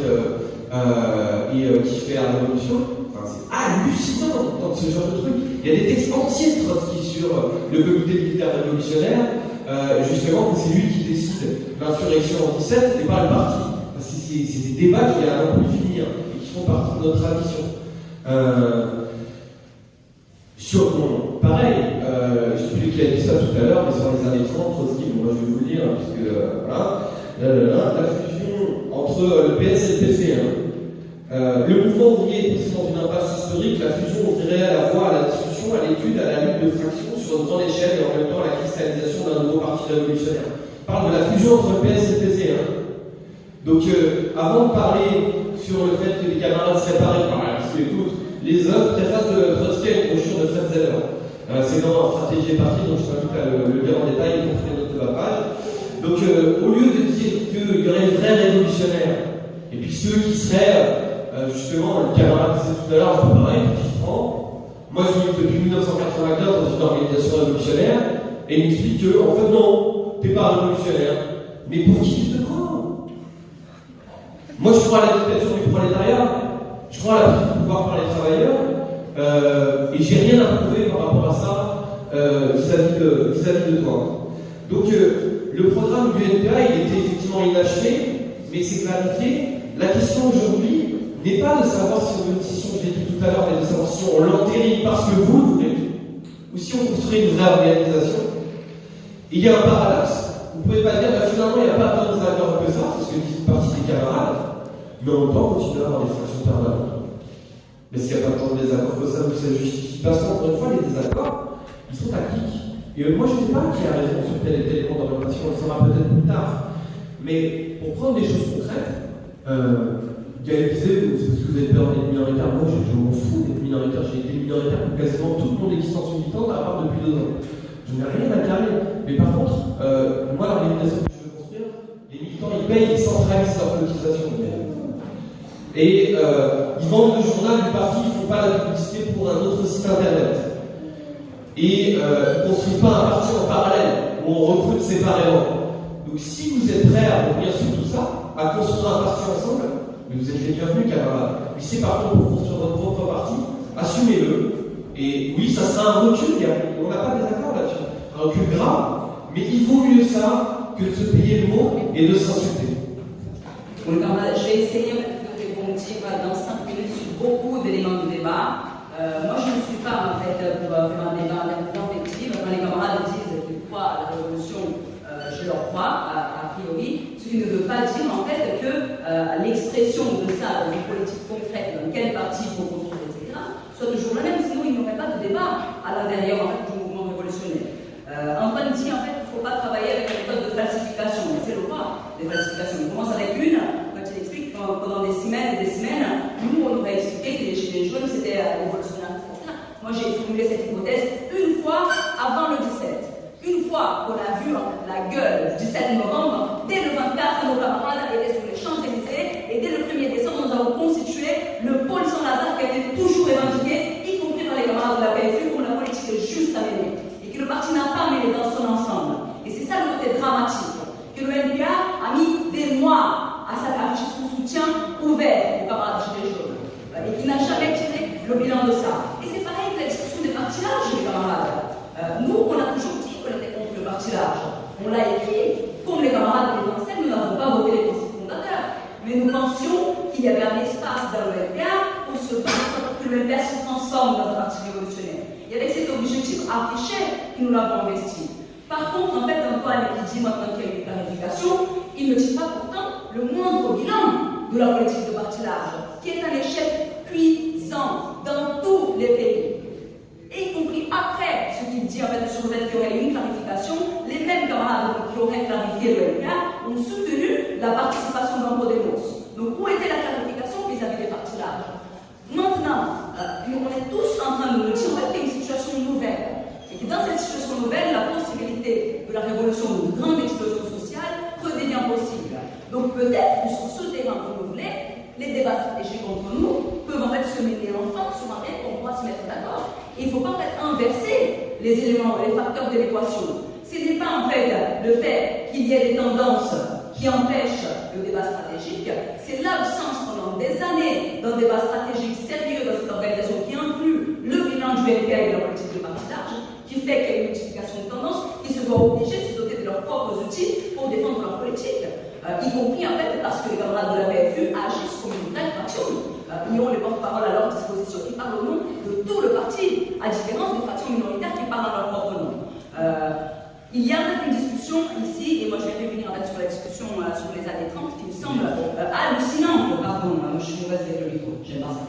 qui fait la révolution. Enfin, c'est hallucinant d'entendre ce genre de truc. Il y a des textes entiers de Trotsky sur le comité militaire révolutionnaire. Justement, c'est lui qui décide l'insurrection en 17 et pas le parti. C'est des débats qui n'ont pas pu finir et qui font partie de notre tradition. Pareil, je ne sais plus qui a dit ça tout à l'heure, mais sur les années 30, Trotsky, moi je vais vous le dire, parce que voilà, la fusion entre le PS et le PC. Le mouvement ouvrier est poussé dans une impasse historique, la fusion ouvrirait à la voie, à la discussion, à l'étude, à la lutte de fraction sur une grande échelle et en même temps à la cristallisation d'un nouveau parti révolutionnaire. On parle de la fusion entre le PS et le PC. Donc, avant de parler sur le fait que les camarades se séparent, parce que écoute, les œuvres préface de Trotsky à une brochure de Fred Zeller. C'est dans Stratégie et Parti, donc je t'invite à le lire en détail, y compris les notes de ma page. Donc, au lieu de dire qu'il y aurait des vrais révolutionnaires, et puis ceux qui seraient, justement, le camarade disait tout à l'heure, c'est pareil, qui se prend. Moi, je suis depuis 1995 dans une organisation révolutionnaire, et il m'explique que, en fait, non, t'es pas révolutionnaire. Mais pour qui tu te prends? Moi, je crois à la dictature du prolétariat, je crois à la prise de pouvoir par les travailleurs, et j'ai rien à prouver par rapport à ça vis-à-vis de toi. Donc, le programme du NPA, il était effectivement inachevé, mais c'est clarifié. La question aujourd'hui n'est pas de savoir si on veut une scission, je l'ai dit tout à l'heure, mais de savoir si on l'entérine parce que vous le voulez, ou si on construit une vraie organisation. Et il y a un paradoxe. Vous ne pouvez pas dire, finalement, il n'y a pas tant de désaccords que ça, c'est ce que dit une partie des camarades, mais en même temps, continuer à avoir des fractions permanentes. Mais s'il n'y a pas tant de désaccords que ça, vous ça justifie. Parce qu'encore une fois, les désaccords, ils sont tactiques. Et moi, je ne sais pas qui a raison sur tel et tel élément d'orientation, on le saura peut-être plus tard. Mais pour prendre des choses concrètes, Gaël disait, c'est parce que vous avez peur d'être minoritaire. Moi, je m'en fous d'être minoritaire. J'ai été minoritaire pour quasiment toute mon existence militante, à part depuis 2 ans. Je n'ai rien à carrer. Mais par contre, moi, l'organisation que je veux construire, les militants, ils payent, ils centralisent leur cotisation. Et ils vendent le journal du parti, ils ne font pas la publicité pour un autre site internet. Et ils ne construisent pas un parti en parallèle. où on recrute séparément. Donc si vous êtes prêts à revenir sur tout ça, à construire un parti ensemble, mais vous êtes les bienvenus, camarades. Mais si par contre pour construire votre propre parti, assumez-le. Et oui, ça sera un recul, on n'a pas de désaccord là-dessus. Un recul grave, mais il vaut mieux ça que de se payer le mot et de s'insulter. Oui, je vais essayer de répondre dans 5 minutes sur beaucoup d'éléments du débat. Moi, je ne suis pas en fait pour faire un débat d'invective. Quand les camarades disent qu'ils croient à la révolution, je leur crois, a priori. Ce qui ne veut pas dire en fait que l'expression de ça, des politiques concrètes, dans quel parti il faut construire, etc., soit toujours la même. Sinon, il n'y aurait pas de débat à l'intérieur en fait, du mouvement révolutionnaire. Antoine dit en fait qu'il ne faut pas travailler avec la méthode de falsification. Mais c'est le roi des falsifications. On commence avec une, quand il explique pendant des semaines et des semaines, nous on aurait expliqué que les gilets jaunes c'était révolutionnaire, etc. Moi j'ai formulé cette hypothèse une fois avant le 17. Une fois qu'on a vu la gueule du 17 novembre, dès le 24, nos camarades étaient sur les Champs-Élysées et dès le 1er décembre, nous avons constitué le pôle Saint-Lazare qui a été toujours revendiqué, y compris par les camarades de la PFU, pour la politique juste à mener. Et que le parti n'a pas mêlé dans son ensemble. Et c'est ça le côté dramatique. Que le NPA a mis des mois à s'afficher son soutien ouvert aux camarades gilets jaunes. Et qui n'a jamais tiré le bilan de ça. Et c'est pareil que la discussion des partis larges, les camarades. Nous, on a toujours dit qu'on était contre le parti large. On l'a écrit. Comme les camarades de l'État, nous n'avons pas voté les principes fondateurs. Mais nous pensions qu'il y avait un espace dans le NPA pour se battre pour que le NPA se transforme dans un parti révolutionnaire. Et avec cet objectif affiché que nous l'avons investi. Par contre, en fait, Antoine qui dit maintenant qu'il y a une clarification, il ne dit pas pourtant le moindre bilan de la politique de parti large, qui est un échec cuisant dans tous les pays. Et y compris après ce qu'il dit en fait sur le fait qu'il y aurait une clarification, les mêmes camarades qui auraient clarifié le LK ont soutenu la participation d'un Podemos. Donc où était la clarification vis-à-vis des partis larges? Maintenant, on est tous en train de nous dire en fait qu'il y a une situation nouvelle. Et que dans cette situation nouvelle, la possibilité de la révolution, d'une grande explosion sociale, redevient possible. Donc peut-être que sur ce terrain renouvelé, les débats stratégiques entre nous peuvent en fait se mêler enfin sur un thème qu'on pourra se mettre d'accord. Et il ne faut pas en fait inverser les éléments, les facteurs de l'équation. Ce n'est pas en fait le fait qu'il y ait des tendances qui empêchent le débat stratégique, c'est l'absence pendant des années d'un débat stratégique sérieux dans cette organisation qui inclut le bilan du LPA et de la politique de parti large, qui fait qu'il y a une multiplication de tendances, qui se voient obligés de se doter de leurs propres outils pour défendre leur politique, y compris en fait parce que les camarades de la PFU agissent comme une vraie fraction. Ils ont les porte-parole à leur disposition qui parlent au nom de tout le parti, à différence des fractions minoritaires qui parlent à leur propre nom. Il y a une discussion ici, et moi je vais revenir sur la discussion sur les années 30 qui me semble hallucinante, pardon, je suis mauvaise avec le micro, j'aime pas ça,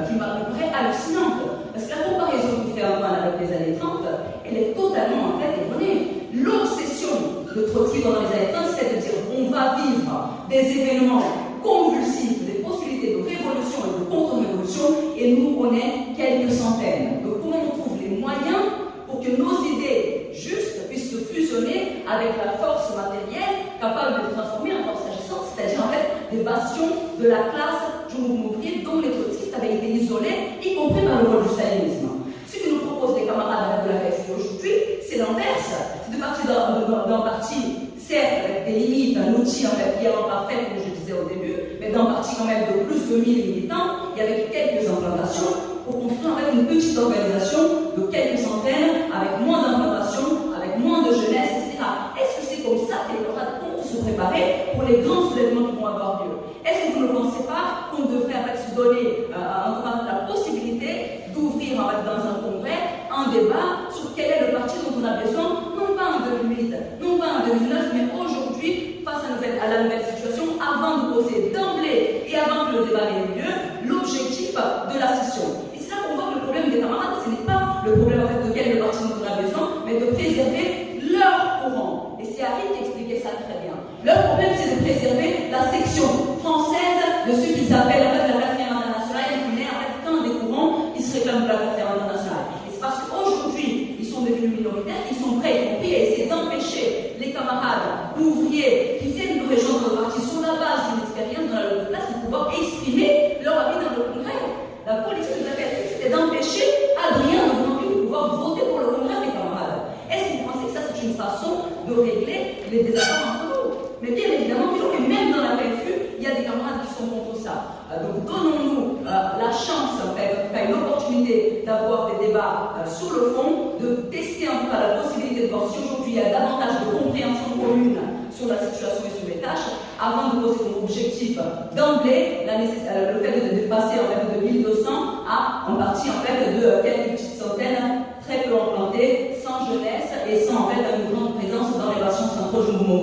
qui m'apparaît hallucinante, parce que la comparaison qu'il fait Antoine avec les années 30, elle est totalement en fait erronée. L'obsession de Trotsky dans les années 30, c'est de dire on va vivre des événements convulsifs, des possibilités de révolution et de contre-révolution, et nous on est quelques centaines. Donc comment on trouve les moyens pour que nos idées justes puissent se fusionner avec la force matérielle capable de transformer en force agissante, c'est-à-dire en fait des bastions de la classe du mouvement ouvrier dont les trotskistes avaient été isolés, y compris par le rôle du stalinisme. Ce que nous proposent les camarades de la PFU aujourd'hui, c'est l'inverse. C'est de partir d'un parti, certes avec des limites, un outil en fait qui est imparfait, comme je disais au début, mais d'un parti quand même de plus de 1000 militants et avec quelques implantations, pour construire en fait une petite organisation de quelques centaines, avec moins d'implantation, avec moins de jeunesse, etc. Est-ce que c'est comme ça que les camarades comptent se préparer pour les grands soulèvements qui vont avoir lieu? Est-ce que vous ne pensez pas qu'on devrait en fait se donner la possibilité d'ouvrir en fait, dans un congrès un débat sur quel est le parti dont on a besoin, non pas en 2008, non pas en 2009, mais aujourd'hui, face à la nouvelle situation, avant de poser d'emblée et avant que le débat ait lieu, l'objectif de la session. Et c'est là qu'on voit que le problème des camarades, ce n'est pas le problème en fait, de quel est le parti dont on a besoin, mais de préserver leur courant. Et c'est Harry qui expliquait ça très bien. Leur problème, c'est de préserver la section française de ce qu'ils appellent en fait, la 4e internationale, et qui n'est en fait qu'un des courants qui se réclament de la 4e internationale. Et c'est parce qu'aujourd'hui, ils sont devenus minoritaires, ils sont prêts, y compris, à essayer d'empêcher les camarades ouvriers qui viennent de rejoindre le parti sur la base d'une expérience dans la lutte de classe de pouvoir exprimer leur avis dans le congrès. La politique de la PFU, c'était d'empêcher Adrien de pouvoir voter pour le congrès des camarades. Est-ce que vous pensez que ça, c'est une façon de régler les désaccords entre nous. Mais bien évidemment, et même dans la PFU, il y a des camarades qui sont contre ça. Donc donnons-nous la chance, en fait, l'opportunité d'avoir des débats sur le fond, de tester en tout cas la possibilité de voir si aujourd'hui il y a davantage de compréhension commune sur la situation et sur les tâches, avant de poser comme objectif d'emblée le fait de passer en fait de 1200 à en partie en fait de quelques petites centaines très peu implantées, sans jeunesse et sans en fait une grande présence dans les relations centro-mouvement.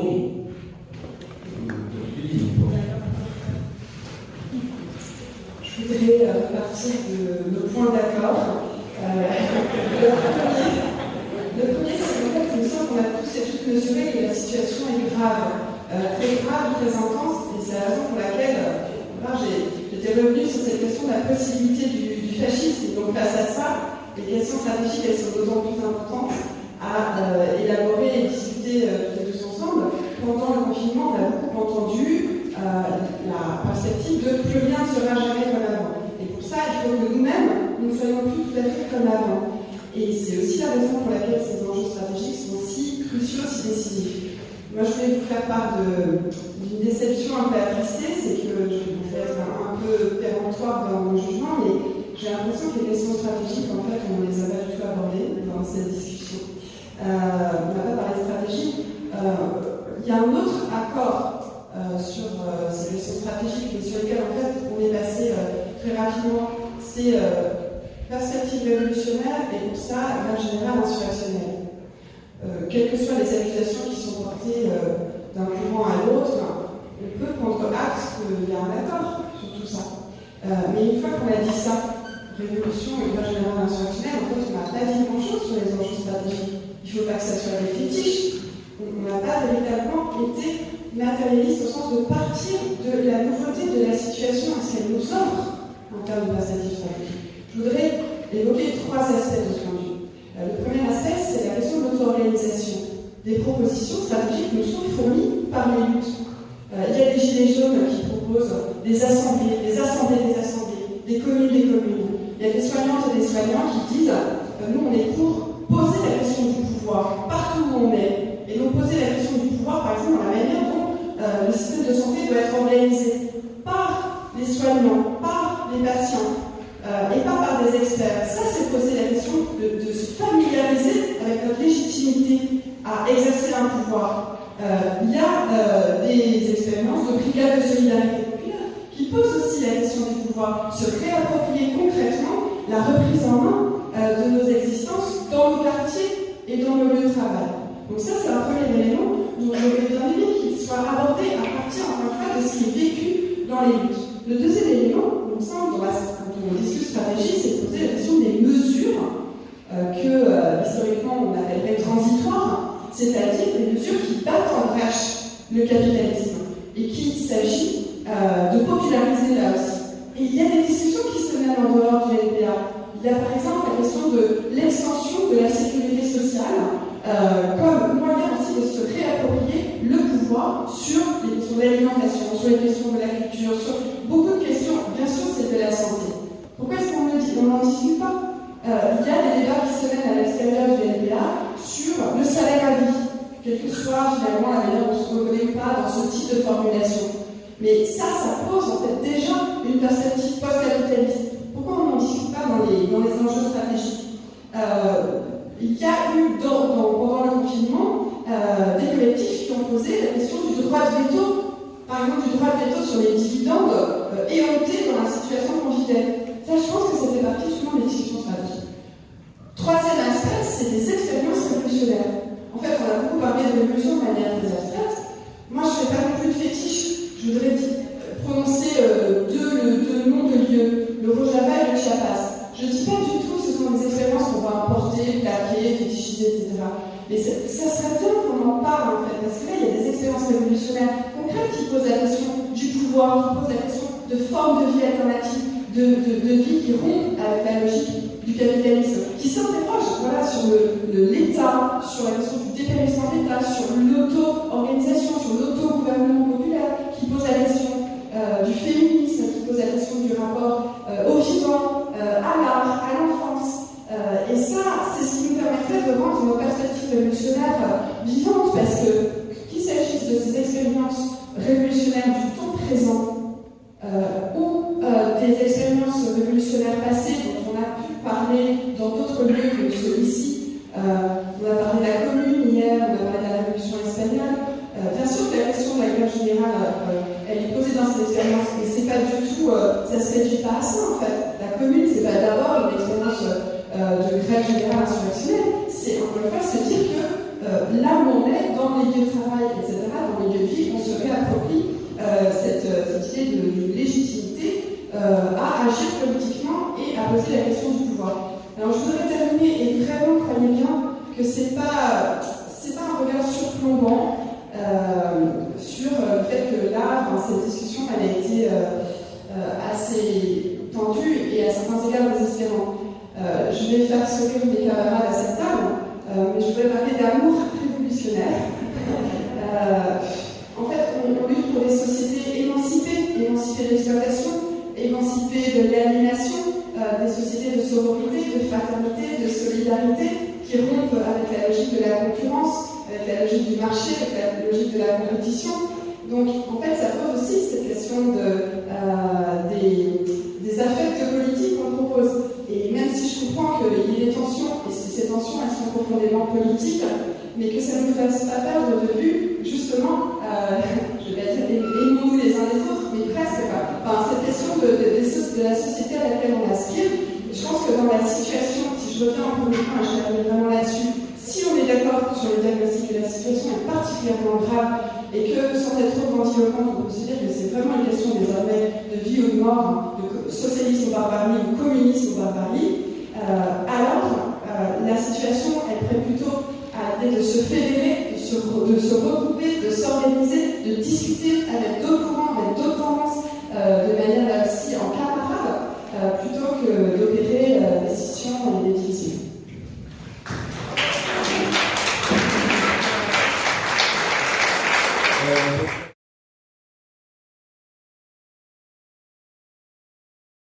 Je voudrais partir de nos points d'accord. Le premier, c'est qu'en fait, il me semble qu'on a tous et toutes mesuré que la situation est grave, très grave, très intense, et c'est la raison pour laquelle j'étais revenue sur cette question de la possibilité du fascisme. Donc face à ça, les questions stratégiques, elles sont d'autant plus importantes à élaborer et discuter toutes et tous ensemble. Pendant le confinement, on a beaucoup entendu la perspective de plus rien ne sera jamais comme avant. Et pour ça, il faut que nous-mêmes, nous ne soyons plus tout à fait comme avant. Et c'est aussi la raison pour laquelle ces enjeux stratégiques sont si cruciaux, si décisifs. Moi, je voulais vous faire part d'une déception un peu attristée, c'est que je vais être un peu péremptoire dans mon jugement, mais j'ai l'impression que les questions stratégiques, en fait, on ne les a pas du tout abordées dans cette discussion. On n'a pas parlé de stratégie. Il y a un autre accord sur ces questions stratégiques, mais sur lesquelles, en fait, on est passé très rapidement. C'est perspective révolutionnaire et pour ça, la générale insurrectionnelle. Quelles que soient les accusations qui sont portées d'un courant à l'autre, on peut prendre acte qu'il y a un accord sur tout ça. Mais une fois qu'on a dit ça, révolution et loi générale insurrectionnelle, en fait, on n'a pas dit grand-chose sur les enjeux stratégiques. Il ne faut pas que ça soit des fétiches. On n'a pas véritablement été matérialiste au sens de partir de la nouveauté de la situation et ce qu'elle nous offre en termes de perspective stratégique. Je voudrais évoquer trois aspects de ce point de vue. Le premier aspect, c'est la question de l'auto-organisation. Des propositions stratégiques nous sont fournies par les luttes. Il y a des gilets jaunes qui proposent des assemblées, des communes. Il y a des soignantes et des soignants qui disent nous, on est pour poser la question du pouvoir partout où on est. Et donc poser la question du pouvoir, par exemple, dans la manière dont le système de santé doit être organisé par les soignants, par les patients. Et pas par des experts. Ça, c'est poser la question de se familiariser avec notre légitimité à exercer un pouvoir. Il y a des expériences de brigades de solidarité populaire qui posent aussi la question du pouvoir, se réapproprier concrètement la reprise en main de nos existences dans nos quartiers et dans nos lieux de travail. Donc ça, c'est un premier élément dont j'aurais bien aimé qu'il soit abordé à partir, encore une fois, de ce qui est vécu dans les luttes. Le deuxième élément, il me semble, quand on discute stratégie, c'est de poser la question des mesures que, historiquement, on appellerait transitoires, c'est-à-dire des mesures qui battent en brèche le capitalisme et qu'il s'agit de populariser là aussi. Et il y a des discussions qui se mènent en dehors du LPA. Il y a par exemple la question de l'extension de la sécurité sociale comme moyen aussi de se réapproprier le pouvoir sur les questions d'alimentation, sur les questions de la culture, sur beaucoup de questions. Bien sûr, c'est de la santé. Pourquoi est-ce qu'on n'en discute pas? Il y a des débats qui se mènent à l'extérieur du LPA sur le salaire à vie, quelle que soit finalement la manière dont on se reconnaît pas dans ce type de formulation. Mais ça pose en fait déjà une perspective post-capitaliste. Pourquoi on n'en discute pas dans les enjeux stratégiques? Il y a eu pendant le confinement des collectifs qui ont posé la question du droit de veto, par exemple du droit de veto sur les dividendes éhontés dans la situation qu'on vivait. Ça, je pense que ça fait partie justement des discussions stratégiques. Troisième aspect, c'est des expériences révolutionnaires. En fait, on a beaucoup parlé de révolution de manière très abstraite. Moi, je ne fais pas non plus de fétiche. Je voudrais prononcer deux noms de lieux, le Rojava et le Chiapas. Je ne dis pas du tout que ce sont des expériences qu'on va importer, plaquer, fétichiser, etc. Mais ça serait bien qu'on en parle, en fait, parce que là, il y a des expériences révolutionnaires concrètes qui posent la question du pouvoir, qui posent la question de formes de vie alternatives, de vie qui rompent avec la logique du capitalisme, qui s'interrogent sur l'État, sur la question du dépérissement de l'État, sur l'auto-organisation, sur l'auto-gouvernement populaire, qui pose la question du féminisme, qui pose la question du rapport au vivant, à l'art, à l'enfance. Et ça, c'est ce qui nous permettrait de rendre nos perspectives révolutionnaires vivantes, parce parce que qu'il s'agisse de ces expériences révolutionnaires du temps présent ou des expériences révolutionnaires passées dont on a pu parler dans d'autres lieux que celui-ci. On a parlé de la Commune hier, on a parlé de la Révolution espagnole. Bien sûr que la question de la guerre générale, elle est posée dans cette expérience, mais c'est pas du tout, ça se réduit pas à ça en fait. La Commune, c'est pas d'abord une expérience de grève générale insurrectionnelle, c'est encore une fois se dire que là où on est, dans les lieux de travail, etc., dans les lieux de vie, on se réapproprie cette idée de légitimité à agir politiquement et à poser la question du pouvoir. Alors je voudrais terminer et vraiment croyez bien que c'est pas un regard surplombant sur le fait que là, cette discussion elle a été assez tendue et à certains égards désespérante. Je vais faire sourire mes camarades à cette table, mais je voudrais parler d'amour révolutionnaire. En fait, on lutte pour des sociétés émancipées de l'exploitation, émancipées de l'aliénation, des sociétés de sororité, de fraternité, de solidarité, qui rompent avec la logique de la concurrence, avec la logique du marché, avec la logique de la compétition. Donc, en fait, ça pose aussi cette question des affects politiques qu'on propose. Et même si je comprends qu'il y ait des tensions, et ces tensions, elles sont profondément politiques, mais que ça ne nous fasse pas perdre de vue, justement, je vais dire aimons-nous les uns les autres, mais presque pas. Enfin, cette question de la société à laquelle on aspire, je pense que dans la situation, si je reviens un peu au point, et je vais arriver vraiment là-dessus, si on est d'accord sur le diagnostic que la situation est particulièrement grave et que, sans être trop grandiloquent, on peut se dire que c'est vraiment une question désormais de vie ou de mort, de socialisme ou barbarie ou communisme ou barbarie, alors la situation, elle prête plutôt à l'idée de se fédérer, de se regrouper, de s'organiser, de discuter avec d'autres courants, avec d'autres tendances, de manière aussi en camarade, plutôt que d'opérer des scissions et des divisions.